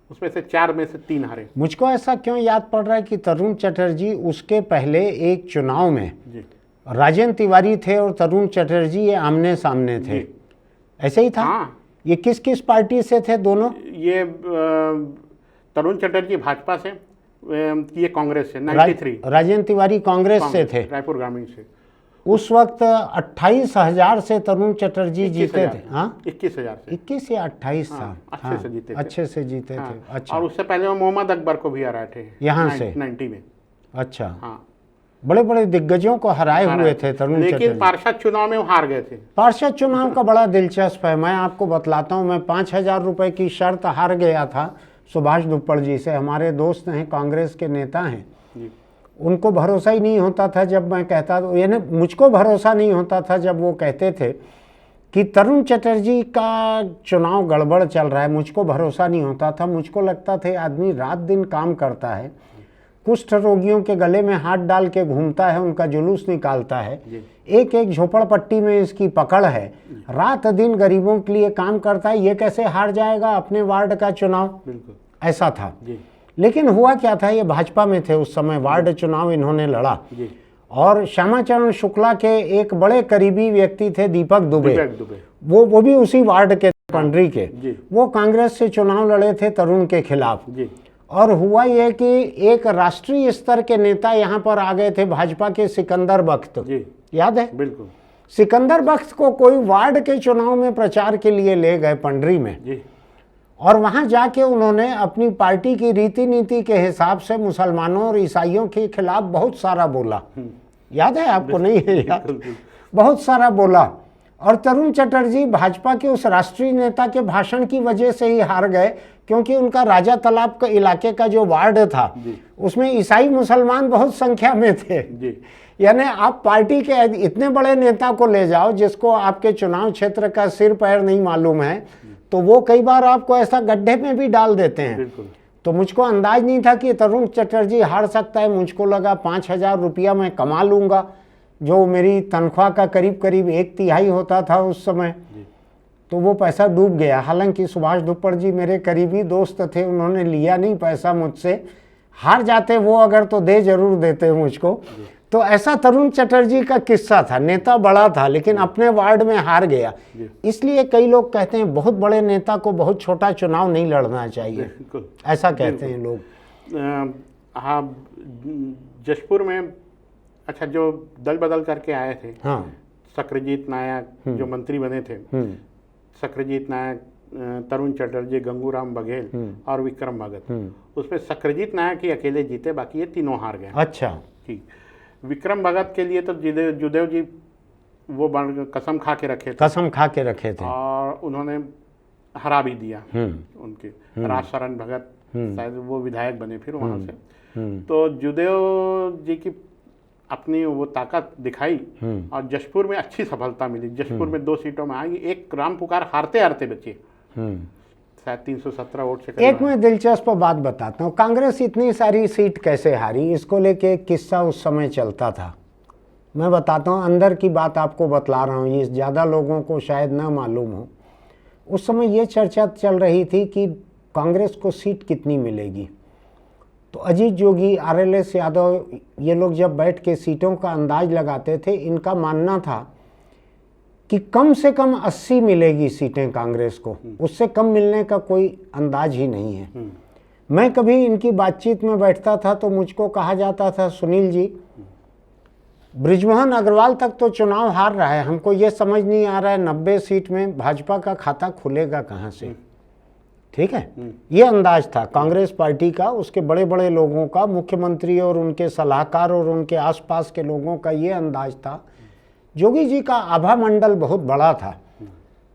[SPEAKER 2] उसमें से 4 में से 3 हारे।
[SPEAKER 1] मुझको ऐसा क्यों याद पड़ रहा है कि तरुण चटर्जी उसके पहले एक चुनाव में राजेंद्र तिवारी थे और तरुण चटर्जी ये आमने सामने थे, ऐसे ही था?
[SPEAKER 2] हाँ।
[SPEAKER 1] ये किस किस पार्टी से थे दोनों?
[SPEAKER 2] ये तरुण चटर्जी भाजपा से, ये कांग्रेस से 93।
[SPEAKER 1] राजेंद्र तिवारी कांग्रेस से थे,
[SPEAKER 2] रायपुर ग्रामीण से।
[SPEAKER 1] उस वक्त 28,000 से तरुण चटर्जी जीते थे। हाँ,
[SPEAKER 2] 21,000 से।
[SPEAKER 1] 21 या 28 था।
[SPEAKER 2] अच्छे से जीते थे।
[SPEAKER 1] अच्छे से जीते थे। अच्छा।
[SPEAKER 2] और उससे पहले वो मोहम्मद अकबर को भी हराए थे
[SPEAKER 1] यहाँ से
[SPEAKER 2] 90 में।
[SPEAKER 1] अच्छा।
[SPEAKER 2] हाँ,
[SPEAKER 1] बड़े बड़े दिग्गजों को हराए हुए थे तरुण चटर्जी।
[SPEAKER 2] लेकिन पार्षद चुनाव में वो हार गए थे।
[SPEAKER 1] पार्षद चुनाव का बड़ा दिलचस्प है, मैं आपको बतलाता हूँ। मैं 5,000 रुपए की शर्त हार गया था सुभाष दुप्पड़ जी से, हमारे दोस्त हैं, कांग्रेस के नेता हैं। उनको भरोसा ही नहीं होता था जब मैं कहता, यानी मुझको भरोसा नहीं होता था जब वो कहते थे कि तरुण चटर्जी का चुनाव गड़बड़ चल रहा है। मुझको भरोसा नहीं होता था। मुझको लगता था आदमी रात दिन काम करता है, कुष्ठ रोगियों के गले में हाथ डाल के घूमता है, उनका जुलूस निकालता है, एक एक झोपड़पट्टी में इसकी पकड़ है, रात दिन गरीबों के लिए काम करता है, ये कैसे हार जाएगा अपने वार्ड का चुनाव? ऐसा था। लेकिन हुआ क्या था, ये भाजपा में थे उस समय, वार्ड चुनाव इन्होंने लड़ा और श्यामाचरण शुक्ला के एक बड़े करीबी व्यक्ति थे दीपक दुबे, वो भी उसी वार्ड के, पंडरी के, वो कांग्रेस से चुनाव लड़े थे तरुण के खिलाफ। और हुआ ये कि एक राष्ट्रीय स्तर के नेता यहाँ पर आ गए थे भाजपा के, सिकंदर बख्त, याद है?
[SPEAKER 2] बिल्कुल।
[SPEAKER 1] सिकंदर बख्त को कोई वार्ड के चुनाव में प्रचार के लिए ले गए पंडरी में, और वहां जाके उन्होंने अपनी पार्टी की रीति नीति के हिसाब से मुसलमानों और ईसाइयों के खिलाफ बहुत सारा बोला। याद है आपको? नहीं है याद? बहुत सारा बोला। और तरुण चटर्जी भाजपा के उस राष्ट्रीय नेता के भाषण की वजह से ही हार गए, क्योंकि उनका राजा तालाब के इलाके का जो वार्ड था उसमें ईसाई मुसलमान बहुत संख्या में थे। यानी आप पार्टी के इतने बड़े नेता को ले जाओ जिसको आपके चुनाव क्षेत्र का सिर पैर नहीं मालूम है, तो वो कई बार आपको ऐसा गड्ढे में भी डाल देते हैं। तो मुझको अंदाज नहीं था कि तरुण चटर्जी हार सकता है। मुझको लगा 5,000 रुपया मैं कमा लूँगा, जो मेरी तनख्वाह का करीब करीब 1/3 होता था उस समय। तो वो पैसा डूब गया। हालांकि सुभाष धुप्पड़ जी मेरे करीबी दोस्त थे, उन्होंने लिया नहीं पैसा मुझसे। हार जाते वो अगर तो दे जरूर देते मुझको। तो ऐसा तरुण चटर्जी का किस्सा था। नेता बड़ा था लेकिन अपने वार्ड में हार गया। इसलिए कई लोग कहते हैं बहुत बड़े नेता को बहुत छोटा चुनाव नहीं लड़ना चाहिए, ऐसा कहते हैं लोग।
[SPEAKER 2] हाँ, जशपुर में अच्छा जो दल बदल करके आए थे,
[SPEAKER 1] हाँ,
[SPEAKER 2] सक्रियजीत नायक जो मंत्री बने थे, सक्रियजीत नायक, तरुण चटर्जी, गंगूराम बघेल और विक्रम भगत, उसमें सक्रियजीत नायक ही अकेले जीते, बाकी ये तीनों हार गए।
[SPEAKER 1] अच्छा।
[SPEAKER 2] ठीक। विक्रम भगत के लिए तो जुदेव जी वो कसम खा के रखे थे, और उन्होंने हरा भी दिया उनके। राजशरण भगत शायद वो विधायक बने फिर वहां से। तो जुदेव जी की अपनी वो ताकत दिखाई और जशपुर में अच्छी सफलता मिली। जशपुर में 2 सीटों में आई, एक राम पुकार हारते हारते बचे, शायद 317 वोट से।
[SPEAKER 1] एक मैं दिलचस्प बात बताता हूँ, कांग्रेस इतनी सारी सीट कैसे हारी, इसको लेके एक किस्सा उस समय चलता था। मैं बताता हूँ, अंदर की बात आपको बतला रहा हूँ, ये ज़्यादा लोगों को शायद ना मालूम हो। उस समय ये चर्चा चल रही थी कि कांग्रेस को सीट कितनी मिलेगी। तो अजीत जोगी, RLS यादव, ये लोग जब बैठ के सीटों का अंदाज लगाते थे, इनका मानना था कि कम से कम 80 मिलेगी सीटें कांग्रेस को, उससे कम मिलने का कोई अंदाज ही नहीं है। मैं कभी इनकी बातचीत में बैठता था तो मुझको कहा जाता था, सुनील जी, बृजमोहन अग्रवाल तक तो चुनाव हार रहा है, हमको ये समझ नहीं आ रहा है 90 सीट में भाजपा का खाता खुलेगा कहाँ से। ठीक है, ये अंदाज था कांग्रेस पार्टी का, उसके बड़े बड़े लोगों का, मुख्यमंत्री और उनके सलाहकार और उनके आसपास के लोगों का ये अंदाज था। जोगी जी का आभा मंडल बहुत बड़ा था,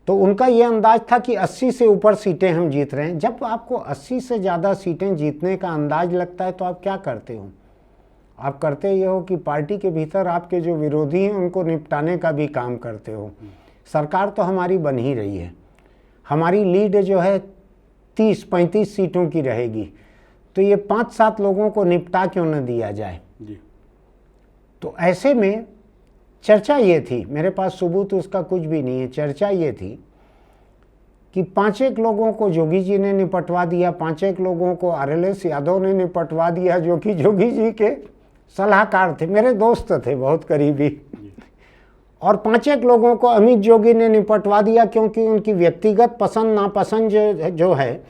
[SPEAKER 1] तो उनका ये अंदाज था कि 80 से ऊपर सीटें हम जीत रहे हैं। जब आपको 80 से ज़्यादा सीटें जीतने का अंदाज लगता है तो आप क्या करते हो? आप करते ये हो कि पार्टी के भीतर आपके जो विरोधी हैं उनको निपटाने का भी काम करते हो। सरकार तो हमारी बन ही रही है, हमारी लीड जो है 30-35 सीटों की रहेगी, तो ये 5-7 लोगों को निपटा क्यों न दिया जाए। तो ऐसे में चर्चा ये थी, मेरे पास सबूत उसका कुछ भी नहीं है, चर्चा ये थी कि 5-1 लोगों को जोगी जी ने निपटवा दिया, 5-1 लोगों को RLS यादव ने निपटवा दिया, जो कि जोगी जी के सलाहकार थे, मेरे दोस्त थे बहुत करीबी, और 5-1 लोगों को अमित जोगी ने निपटवा दिया, क्योंकि उनकी व्यक्तिगत पसंद नापसंद जो है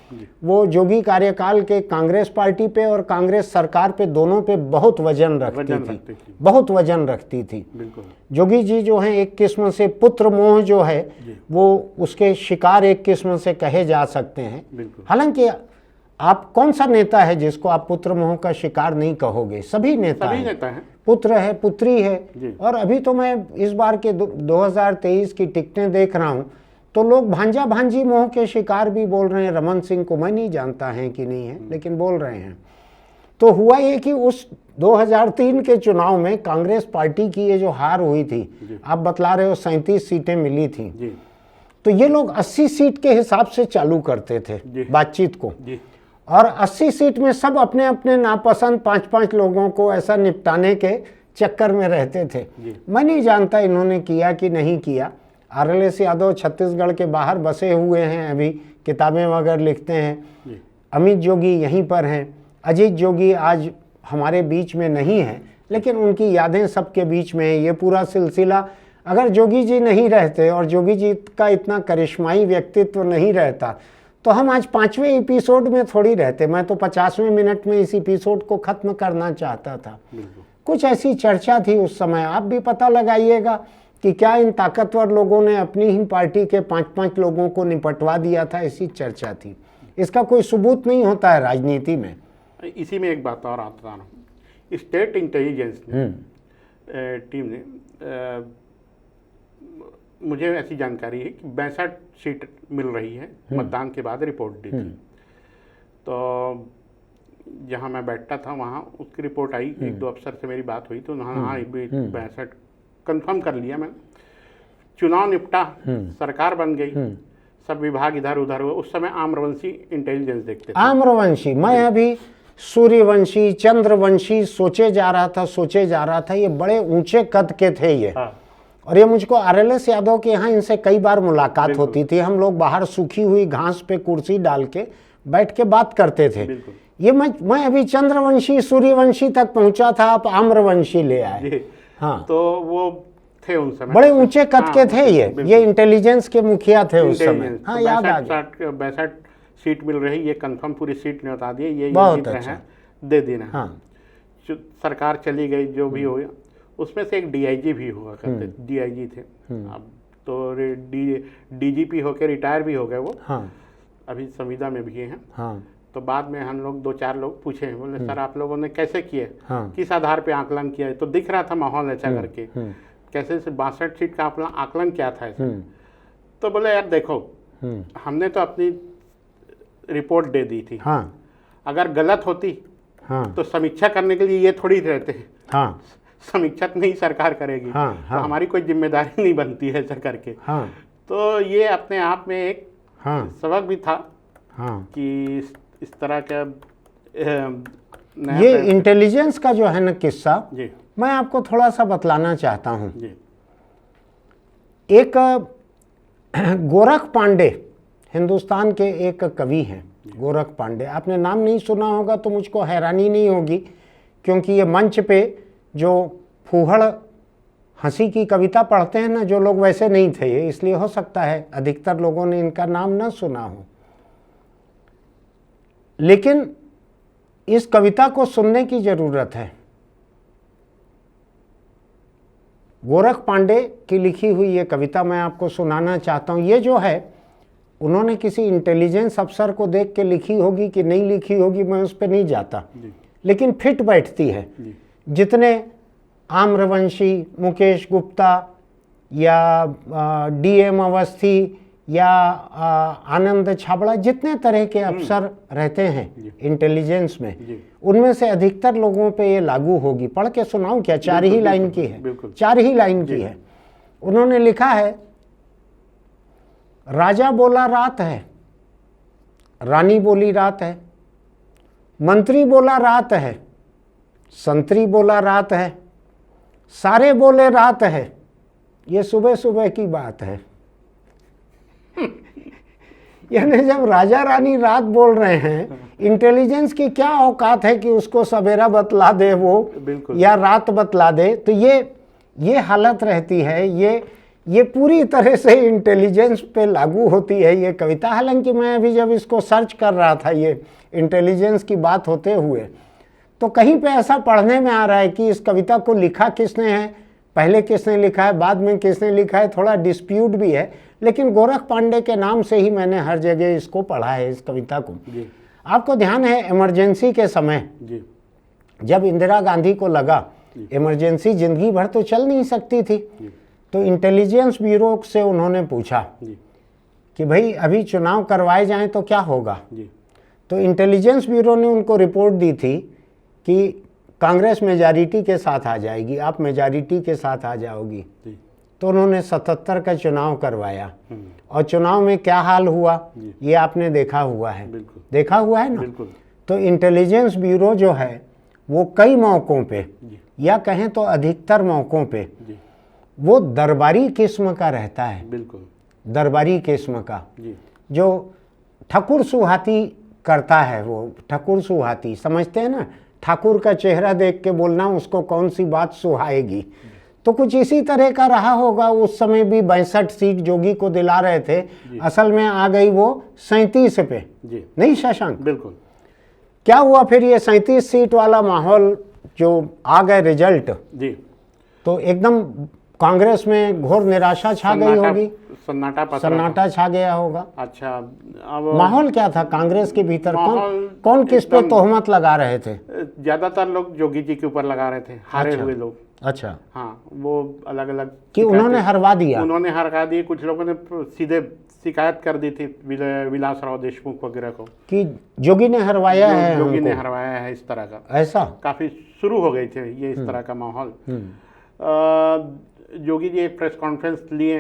[SPEAKER 1] वो जोगी कार्यकाल के कांग्रेस पार्टी पे और कांग्रेस सरकार पे, दोनों पे बहुत वजन रखती थी। जोगी जी जो हैं एक किस्म से पुत्र मोह जो है वो उसके शिकार एक किस्म से कहे जा सकते हैं। हालांकि आप कौन सा नेता है जिसको आप पुत्र मोह का शिकार नहीं कहोगे? सभी नेता हैं। पुत्र है, पुत्री है। और अभी तो मैं इस बार के 2023 की टिकटें देख रहा हूँ तो लोग भांजा भांजी मोह के शिकार भी बोल रहे हैं। रमन सिंह को मैं नहीं जानता है कि नहीं है, लेकिन बोल रहे हैं। तो हुआ ये कि उस 2003 के चुनाव में कांग्रेस पार्टी की ये जो हार हुई थी, आप बतला रहे हो 37 सीटें मिली थी, तो ये लोग 80 सीट के हिसाब से चालू करते थे बातचीत को, और 80 सीट में सब अपने अपने नापसंद 5-5 लोगों को ऐसा निपटाने के चक्कर में रहते थे। मैं नहीं जानता इन्होंने किया कि नहीं किया। RLS यादव छत्तीसगढ़ के बाहर बसे हुए हैं, अभी किताबें वगैरह लिखते हैं। अमित जोगी यहीं पर हैं। अजीत जोगी आज हमारे बीच में नहीं है, लेकिन उनकी यादें सबके बीच में है। ये पूरा सिलसिला, अगर जोगी जी नहीं रहते और जोगी जी का इतना करिश्माई व्यक्तित्व नहीं रहता तो हम आज 5वें एपिसोड में थोड़ी रहते। मैं तो 50वें मिनट में इस एपिसोड को ख़त्म करना चाहता था। कुछ ऐसी चर्चा थी उस समय। आप भी पता लगाइएगा कि क्या इन ताकतवर लोगों ने अपनी ही पार्टी के 5-5 लोगों को निपटवा दिया था, ऐसी चर्चा थी। इसका कोई सबूत नहीं होता है राजनीति में।
[SPEAKER 2] इसी में एक बात और आता हूँ, स्टेट इंटेलिजेंस टीम ने मुझे ऐसी जानकारी है कि 62 सीट मिल रही है, मतदान के बाद रिपोर्ट दी थी। तो जहाँ मैं बैठता था वहाँ उसकी रिपोर्ट आई, 1-2 अफसर से मेरी बात हुई तो हाँ 62 कंफर्म कर लिया मैंने। चुनाव निपटा, सरकार बन गई, सब विभाग इधर उधर हुए। उस समय आम्रवंशी इंटेलिजेंस देखते थे।
[SPEAKER 1] आम्रवंशी, मैं अभी सूर्यवंशी, चंद्रवंशी सोचे जा रहा था। ये बड़े ऊंचे कद के थे ये। और ये मुझको RLS यादव के यहाँ इनसे कई बार मुलाकात होती थी। हम लोग बाहर सूखी हुई घास पे कुर्सी डाल के बैठ के बात करते थे। ये मैं अभी चंद्रवंशी सूर्यवंशी तक पहुंचा था, आप आम्रवंशी ले आए। हाँ,
[SPEAKER 2] तो वो थे उस समय,
[SPEAKER 1] बड़े ऊंचे कद के थे ये इंटेलिजेंस के मुखिया थे उस समय। हाँ, याद आ गया।
[SPEAKER 2] 62 सीट मिल रही, ये कंफर्म पूरी सीट ने बता दिए, ये
[SPEAKER 1] बहुत अच्छा
[SPEAKER 2] दे देना।
[SPEAKER 1] हाँ,
[SPEAKER 2] सरकार चली गई, जो भी हो गया। उसमें से एक DIG भी हुआ करते, DIG थे। अब तो DGP होकर रिटायर भी हो गए वो।
[SPEAKER 1] हाँ,
[SPEAKER 2] अभी संविदा में भी हैं।
[SPEAKER 1] हाँ,
[SPEAKER 2] तो बाद में हम लोग 2-4 लोग पूछे, बोले सर आप लोगों ने कैसे किए,
[SPEAKER 1] हाँ,
[SPEAKER 2] किस आधार पे आकलन किया? तो दिख रहा था माहौल अच्छा करके, कैसे से 62 सीट का आकलन क्या था ऐसे? तो बोले यार देखो, हमने तो अपनी रिपोर्ट दे दी थी।
[SPEAKER 1] हाँ,
[SPEAKER 2] अगर गलत होती
[SPEAKER 1] हाँ,
[SPEAKER 2] तो समीक्षा करने के लिए ये थोड़ी रहते हैं।
[SPEAKER 1] हाँ,
[SPEAKER 2] समीक्षा नहीं सरकार करेगी।
[SPEAKER 1] हाँ,
[SPEAKER 2] तो हमारी कोई जिम्मेदारी नहीं बनती है ऐसा करके।
[SPEAKER 1] हाँ,
[SPEAKER 2] तो ये अपने आप में एक सबक भी था कि इस तरह का
[SPEAKER 1] ये इंटेलिजेंस का जो है ना किस्सा, मैं आपको थोड़ा सा बतलाना चाहता हूँ। एक गोरख पांडे, हिंदुस्तान के एक कवि हैं गोरख पांडे। आपने नाम नहीं सुना होगा तो मुझको हैरानी नहीं होगी, क्योंकि ये मंच पे जो फूहड़ हंसी की कविता पढ़ते हैं ना जो लोग, वैसे नहीं थे ये, इसलिए हो सकता है अधिकतर लोगों ने इनका नाम न सुना हो। लेकिन इस कविता को सुनने की जरूरत है। गोरख पांडे की लिखी हुई ये कविता मैं आपको सुनाना चाहता हूँ। ये जो है उन्होंने किसी इंटेलिजेंस अफसर को देख के लिखी होगी कि नहीं लिखी होगी, मैं उस पर नहीं जाता, लेकिन फिट बैठती है। जितने आम्रवंशी, मुकेश गुप्ता या DM अवस्थी या आनंद छाबड़ा, जितने तरह के अफसर रहते हैं इंटेलिजेंस में, उनमें से अधिकतर लोगों पे ये लागू होगी। पढ़ के सुनाऊं क्या? 4 ही लाइन की है, 4 ही लाइन की है। उन्होंने लिखा है, राजा बोला रात है, रानी बोली रात है, मंत्री बोला रात है, संतरी बोला रात है, सारे बोले रात है, ये सुबह सुबह की बात है। यानी जब राजा रानी रात बोल रहे हैं, इंटेलिजेंस की क्या औकात है कि उसको सवेरा बतला दे वो या रात बतला दे। तो ये हालत रहती है। ये पूरी तरह से इंटेलिजेंस पे लागू होती है ये कविता। हालांकि मैं अभी जब इसको सर्च कर रहा था, ये इंटेलिजेंस की बात होते हुए, तो कहीं पे ऐसा पढ़ने में आ रहा है कि इस कविता को लिखा किसने है, पहले किसने लिखा है, बाद में किसने लिखा है, थोड़ा डिस्प्यूट भी है। लेकिन गोरख पांडे के नाम से ही मैंने हर जगह इसको पढ़ा है, इस कविता को। आपको ध्यान है इमरजेंसी के समय जब इंदिरा गांधी को लगा इमरजेंसी जिंदगी भर तो चल नहीं सकती थी, तो इंटेलिजेंस ब्यूरो से उन्होंने पूछा कि भाई अभी चुनाव करवाए जाएं तो क्या होगा। तो इंटेलिजेंस ब्यूरो ने उनको रिपोर्ट दी थी कि कांग्रेस मेजॉरिटी के साथ आ जाएगी, आप मेजॉरिटी के साथ आ जाओगी। तो उन्होंने 77 का चुनाव करवाया और चुनाव में क्या हाल हुआ ये आपने देखा हुआ है, देखा हुआ है ना। तो इंटेलिजेंस ब्यूरो जो है वो कई मौकों पे या कहें तो अधिकतर मौकों पे वो दरबारी किस्म का रहता है, बिल्कुल दरबारी किस्म का, जो ठकुर सुहाती करता है। वो ठकुर सुहाती समझते हैं ना, ठाकुर का चेहरा देख के बोलना उसको कौन सी बात सुहाएगी। तो कुछ इसी तरह का रहा होगा। उस समय भी 62 सीट जोगी को दिला रहे थे, असल में आ गई वो 37 पे, नहीं शशांक?
[SPEAKER 2] बिल्कुल।
[SPEAKER 1] क्या हुआ फिर ये 37 सीट वाला माहौल जो आ गए रिजल्ट जी, तो एकदम कांग्रेस में घोर निराशा छा गई होगी, सन्नाटा छा गया होगा।
[SPEAKER 2] अच्छा, अब
[SPEAKER 1] माहौल क्या था कांग्रेस के भीतर? कौन किस पे तोहमत लगा रहे थे?
[SPEAKER 2] ज्यादातर लोग जोगी जी के ऊपर लगा रहे थे, हारे हुए लोग।
[SPEAKER 1] अच्छा,
[SPEAKER 2] हाँ, वो अलग अलग
[SPEAKER 1] कि उन्होंने हरवा दिया,
[SPEAKER 2] उन्होंने हरवा दिए। कुछ लोगों ने सीधे शिकायत कर दी थी विलासराव देशमुख वगैरह को कि
[SPEAKER 1] जोगी ने हरवाया है,
[SPEAKER 2] जोगी ने हरवाया है, इस तरह का।
[SPEAKER 1] ऐसा
[SPEAKER 2] काफी शुरू हो गए थे ये इस तरह का माहौल। जोगी जी एक प्रेस कॉन्फ्रेंस लिए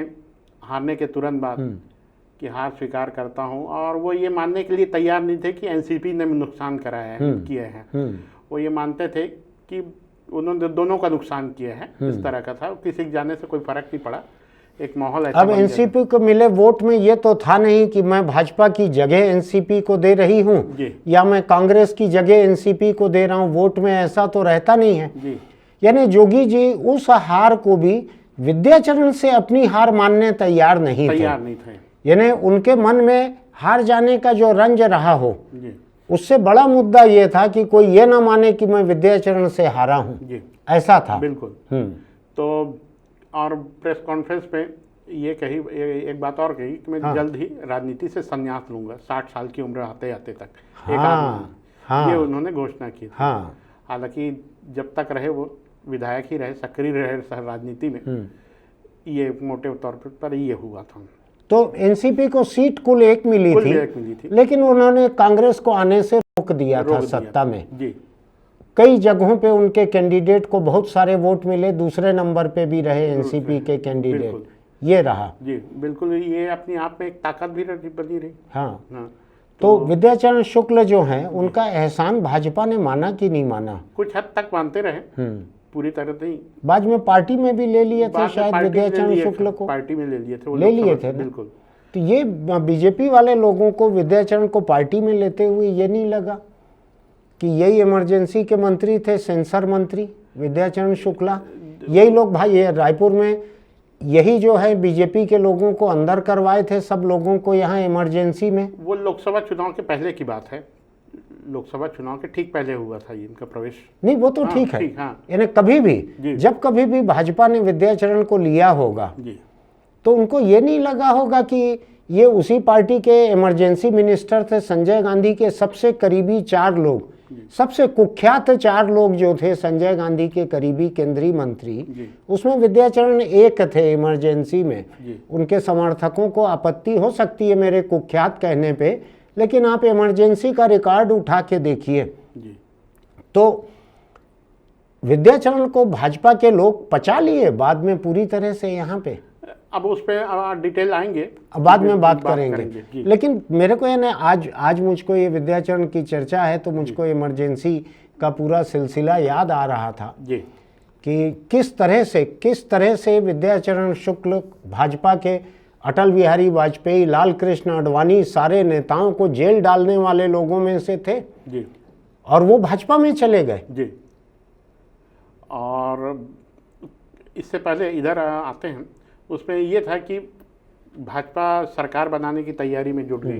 [SPEAKER 2] हारने के तुरंत बाद कि हार स्वीकार करता हूं, और वो ये मानने के लिए तैयार नहीं थे कि एनसीपी ने नुकसान कराया है, किया है। वो ये मानते थे कि उन्होंने दोनों का नुकसान किया है, इस तरह का था। किसी के जाने से कोई फर्क नहीं पड़ा, एक माहौल ऐसा।
[SPEAKER 1] अब एनसीपी को मिले वोट में ये तो था नहीं कि मैं भाजपा की जगह एनसीपी को दे रही हूं या मैं कांग्रेस की जगह एनसीपी को दे रहा हूं, वोट में ऐसा तो रहता नहीं है। यानी जोगी जी उस हार को भी विद्याचरण से अपनी हार मानने तैयार नहीं थे। यानी उनके मन में हार जाने का जो रंज रहा हो, उससे बड़ा मुद्दा ये था कि कोई ये ना माने कि मैं विद्याचरण से हारा हूं, ऐसा था।
[SPEAKER 2] बिल्कुल। तो और प्रेस कॉन्फ्रेंस पे ये कही, एक बात और कही कि मैं जल्द ही राजनीति से संन्यास लूंगा, 60 साल की उम्र आते आते तक। ये उन्होंने घोषणा की थी। हालांकि जब तक रहे वो विधायक ही रहे, सक्रिय रहे राजनीति में, ये मोटे तौर पर ये हुआ था।
[SPEAKER 1] तो एनसीपी को सीट कुल एक मिली थी, लेकिन उन्होंने कांग्रेस को आने से रोक दिया था सत्ता में। कई जगहों पे उनके कैंडिडेट को बहुत सारे वोट मिले, दूसरे नंबर पे भी रहे एनसीपी के कैंडिडेट, ये रहा।
[SPEAKER 2] जी बिल्कुल, ये अपने आप में एक ताकत भी बनी रही।
[SPEAKER 1] हाँ। तो विद्याचरण शुक्ल जो हैं उनका एहसान भाजपा ने माना कि नहीं माना?
[SPEAKER 2] कुछ हद तक मानते रहे, पूरी तरह नहीं।
[SPEAKER 1] बाद में पार्टी में भी ले लिए थे शायद विद्याचरण शुक्ल को,
[SPEAKER 2] पार्टी में ले लिए
[SPEAKER 1] थे बिल्कुल। तो ये बीजेपी वाले लोगों को विद्याचरण को पार्टी में लेते हुए ये नहीं लगा कि यही इमरजेंसी के मंत्री थे, सेंसर मंत्री विद्याचरण शुक्ला, यही लोग भाई रायपुर में यही जो है बीजेपी के लोगों को अंदर करवाए थे, सब लोगों को यहाँ इमरजेंसी में।
[SPEAKER 2] वो लोकसभा चुनाव के पहले की बात है, लोकसभा चुनाव के ठीक पहले हुआ था इनका प्रवेश।
[SPEAKER 1] नहीं वो तो ठीक है, यानी कभी भी जब कभी भी भाजपा ने विद्याचरण को लिया होगा तो उनको ये नहीं लगा होगा कि ये उसी पार्टी के इमरजेंसी मिनिस्टर थे, संजय गांधी के सबसे करीबी 4 लोग, सबसे कुख्यात 4 लोग जो थे संजय गांधी के करीबी केंद्रीय मंत्री, उसमें विद्याचरण एक थे इमरजेंसी में। उनके समर्थकों को आपत्ति हो सकती है मेरे कुख्यात कहने पे, लेकिन आप इमरजेंसी का रिकॉर्ड उठा के देखिए तो विद्याचरण को भाजपा के लोग पचा लिए बाद में पूरी तरह से यहाँ पे।
[SPEAKER 2] अब उस पर डिटेल आएंगे,
[SPEAKER 1] बाद में बात करेंगे। लेकिन मेरे को ये आज मुझको ये विद्याचरण की चर्चा है तो मुझको इमरजेंसी का पूरा सिलसिला याद आ रहा था कि किस तरह से विद्याचरण शुक्ल भाजपा के अटल बिहारी वाजपेयी, लाल कृष्ण आडवाणी, सारे नेताओं को जेल डालने वाले लोगों में से थे और वो भाजपा में चले गए।
[SPEAKER 2] और इससे पहले इधर आते हैं, उसमें ये था कि भाजपा सरकार बनाने की तैयारी में जुट गई।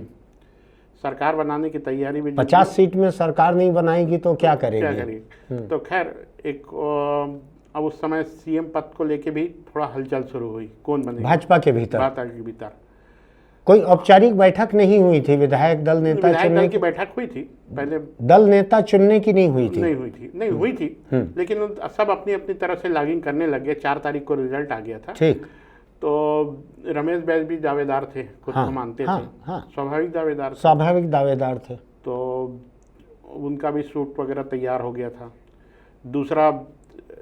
[SPEAKER 2] सरकार बनाने की तैयारी में
[SPEAKER 1] 50 सीट में सरकार नहीं बनाएगी तो क्या करेगी?
[SPEAKER 2] तो खैर एक अब उस समय सीएम पद को लेके भी थोड़ा हलचल शुरू हुई, कौन बनेगा
[SPEAKER 1] भाजपा के भीतर। कोई औपचारिक बैठक नहीं हुई थी, विधायक दल नेता चुनने की
[SPEAKER 2] बैठक हुई थी पहले,
[SPEAKER 1] दल नेता चुनने की नहीं हुई थी।
[SPEAKER 2] लेकिन सब अपनी अपनी तरफ से लॉगिंग करने लग गए। 4 तारीख को रिजल्ट आ गया था।
[SPEAKER 1] ठीक।
[SPEAKER 2] तो रमेश बैस भी दावेदार थे, खुद को मानते थे, स्वाभाविक दावेदार
[SPEAKER 1] थे।
[SPEAKER 2] तो उनका भी सूट वगैरह तैयार हो गया था। दूसरा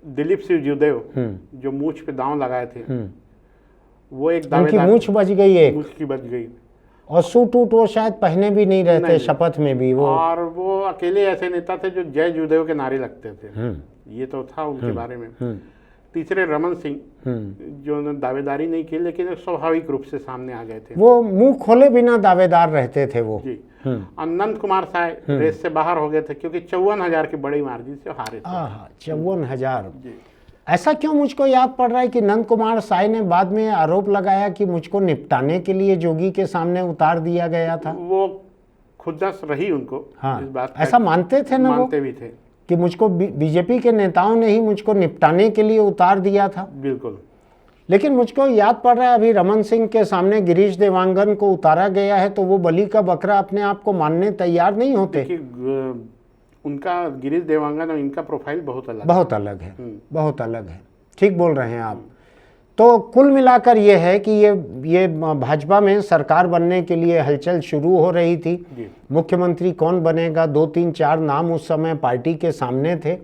[SPEAKER 2] दिलीप सिंह जयदेव जो मूछ पे दांव लगाए थे, वो एक दावेदार,
[SPEAKER 1] मूछ बच गई, एक
[SPEAKER 2] मूछ की बच गई,
[SPEAKER 1] और सूट वूट वो शायद पहने भी नहीं रहते शपथ में भी वो,
[SPEAKER 2] और वो अकेले ऐसे नेता थे जो जय जयदेव के नारे लगते थे। ये तो था उनके बारे में। तीसरे रमन सिंह जो दावेदारी नहीं की लेकिन स्वाभाविक रूप से सामने आ गए थे,
[SPEAKER 1] वो मुंह खोले बिना दावेदार रहते थे वो
[SPEAKER 2] जी। अनंत कुमार साय रेस से बाहर हो गए थे क्योंकि 54,000 की बड़ी मार्जिन से हारे थे।
[SPEAKER 1] 54,000। ऐसा क्यों मुझको याद पड़ रहा है कि नंद कुमार साय ने बाद में आरोप लगाया कि मुझको निपटाने के लिए जोगी के सामने उतार दिया गया था।
[SPEAKER 2] वो खुदस रही उनको,
[SPEAKER 1] हाँ,
[SPEAKER 2] इस बात
[SPEAKER 1] ऐसा मानते थे ना,
[SPEAKER 2] मानते भी थे
[SPEAKER 1] कि मुझको बीजेपी के नेताओं ने ही मुझको निपटाने के लिए उतार दिया था।
[SPEAKER 2] बिल्कुल।
[SPEAKER 1] लेकिन मुझको याद पड़ रहा है अभी रमन सिंह के सामने गिरीश देवांगन को उतारा गया है, तो वो बलि का बकरा अपने आप को मानने तैयार नहीं होते।
[SPEAKER 2] उनका गिरीश देवांगन और इनका प्रोफाइल बहुत अलग
[SPEAKER 1] है, बहुत अलग है। ठीक बोल रहे हैं आप। तो कुल मिलाकर ये है कि ये भाजपा में सरकार बनने के लिए हलचल शुरू हो रही थी। मुख्यमंत्री कौन बनेगा, 2 3 4 नाम उस समय पार्टी के सामने थे,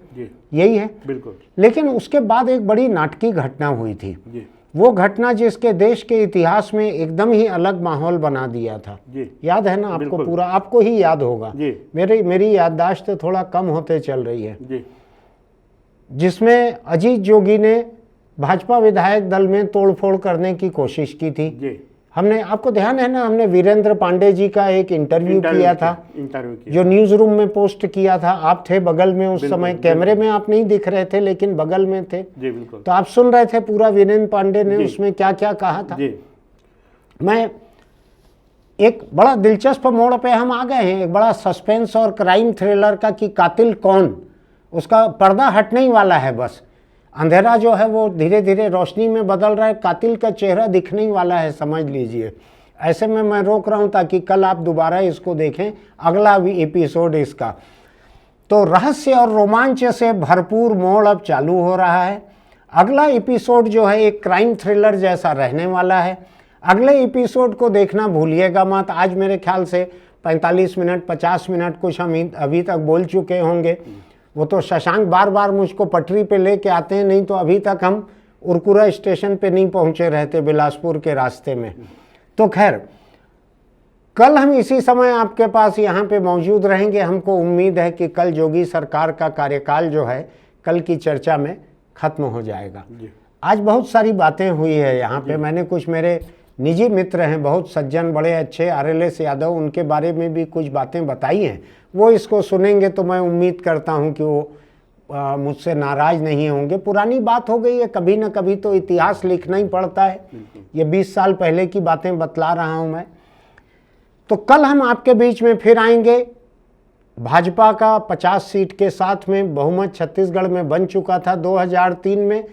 [SPEAKER 1] यही है।
[SPEAKER 2] बिल्कुल।
[SPEAKER 1] लेकिन उसके बाद एक बड़ी नाटकीय घटना हुई थी, वो घटना जिसके देश के इतिहास में एकदम ही अलग माहौल बना दिया था। याद है ना आपको? पूरा आपको ही याद होगा, मेरी याददाश्त थोड़ा कम होते चल रही है। जिसमें अजीत जोगी ने भाजपा विधायक दल में तोड़फोड़ करने की कोशिश की थी। हमने, आपको ध्यान है ना, हमने वीरेंद्र पांडे जी का एक इंटरव्यू किया था, जो न्यूज रूम में पोस्ट किया था। आप थे बगल में उस समय, कैमरे में आप नहीं दिख रहे थे लेकिन बगल में थे, तो आप सुन रहे थे पूरा वीरेंद्र पांडे ने उसमें क्या क्या कहा था। मैं एक बड़ा दिलचस्प मोड़ पे हम आ गए हैं, एक बड़ा सस्पेंस और क्राइम थ्रिलर का, कि कातिल कौन, उसका पर्दा हटने ही वाला है। बस अंधेरा जो है वो धीरे धीरे रोशनी में बदल रहा है, कातिल का चेहरा दिखने ही वाला है, समझ लीजिए। ऐसे में मैं रोक रहा हूँ ताकि कल आप दोबारा इसको देखें, अगला भी एपिसोड इसका। तो रहस्य और रोमांच से भरपूर मोड़ अब चालू हो रहा है। अगला एपिसोड जो है एक क्राइम थ्रिलर जैसा रहने वाला है। अगले एपिसोड को देखना भूलिएगा मत। आज मेरे ख्याल से 45 मिनट 50 मिनट कुछ हम अभी तक बोल चुके होंगे। वो तो शशांक बार बार मुझको पटरी पे लेके आते हैं, नहीं तो अभी तक हम उरकुरा स्टेशन पे नहीं पहुंचे रहते बिलासपुर के रास्ते में। तो खैर, कल हम इसी समय आपके पास यहाँ पे मौजूद रहेंगे। हमको उम्मीद है कि कल जोगी सरकार का कार्यकाल जो है कल की चर्चा में खत्म हो जाएगा। आज बहुत सारी बातें हुई है यहाँ पे। मैंने कुछ मेरे निजी मित्र हैं, बहुत सज्जन, बड़े अच्छे, RLS यादव, उनके बारे में भी कुछ बातें बताई हैं। वो इसको सुनेंगे तो मैं उम्मीद करता हूं कि वो मुझसे नाराज नहीं होंगे। पुरानी बात हो गई है, कभी ना कभी तो इतिहास लिखना ही पड़ता है। ये 20 साल पहले की बातें बतला रहा हूं मैं। तो कल हम आपके बीच में फिर आएंगे। भाजपा का 50 सीट के साथ में बहुमत छत्तीसगढ़ में बन चुका था 2003 में,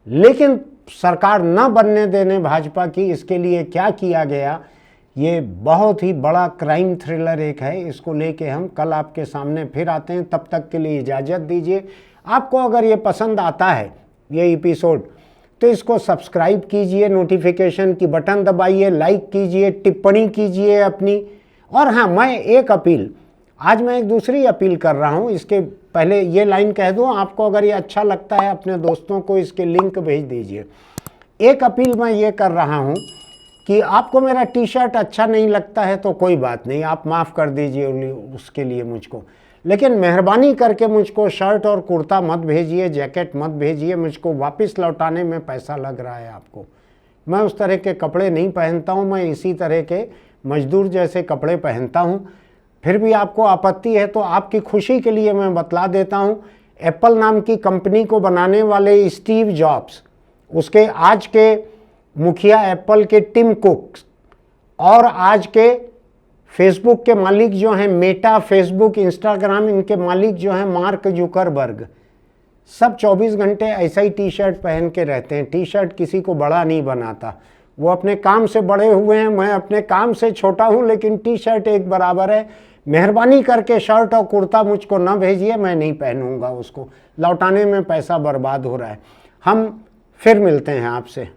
[SPEAKER 1] लेकिन सरकार न बनने देने भाजपा की, इसके लिए क्या किया गया, ये बहुत ही बड़ा क्राइम थ्रिलर एक है। इसको लेके हम कल आपके सामने फिर आते हैं। तब तक के लिए इजाज़त दीजिए। आपको अगर ये पसंद आता है ये एपिसोड, तो इसको सब्सक्राइब कीजिए, नोटिफिकेशन की बटन दबाइए, लाइक कीजिए, टिप्पणी कीजिए अपनी। और हाँ, मैं एक अपील, आज मैं एक दूसरी अपील कर रहा हूँ। इसके पहले ये लाइन कह दूँ, आपको अगर ये अच्छा लगता है अपने दोस्तों को इसके लिंक भेज दीजिए। एक अपील मैं ये कर रहा हूँ कि आपको मेरा टी-शर्ट अच्छा नहीं लगता है तो कोई बात नहीं, आप माफ़ कर दीजिए उसके लिए मुझको, लेकिन मेहरबानी करके मुझको शर्ट और कुर्ता मत भेजिए, जैकेट मत भेजिए। मुझको वापस लौटाने में पैसा लग रहा है आपको। मैं उस तरह के कपड़े नहीं पहनता हूँ, मैं इसी तरह के मजदूर जैसे कपड़े पहनता हूँ। फिर भी आपको आपत्ति है तो आपकी खुशी के लिए मैं बतला देता हूँ, एप्पल नाम की कंपनी को बनाने वाले स्टीव जॉब्स, उसके आज के मुखिया एप्पल के टिम कुक, और आज के फेसबुक के मालिक जो हैं, मेटा, फेसबुक, इंस्टाग्राम, इनके मालिक जो हैं मार्क जुकरबर्ग, सब 24 घंटे ऐसा ही टी-शर्ट पहन के रहते हैं। टी-शर्ट किसी को बड़ा नहीं बनाता। वो अपने काम से बड़े हुए हैं, मैं अपने काम से छोटा हूं, लेकिन टी-शर्ट एक बराबर है। मेहरबानी करके शर्ट और कुर्ता मुझको न भेजिए, मैं नहीं पहनूंगा उसको। लौटाने में पैसा बर्बाद हो रहा है। हम फिर मिलते हैं आपसे।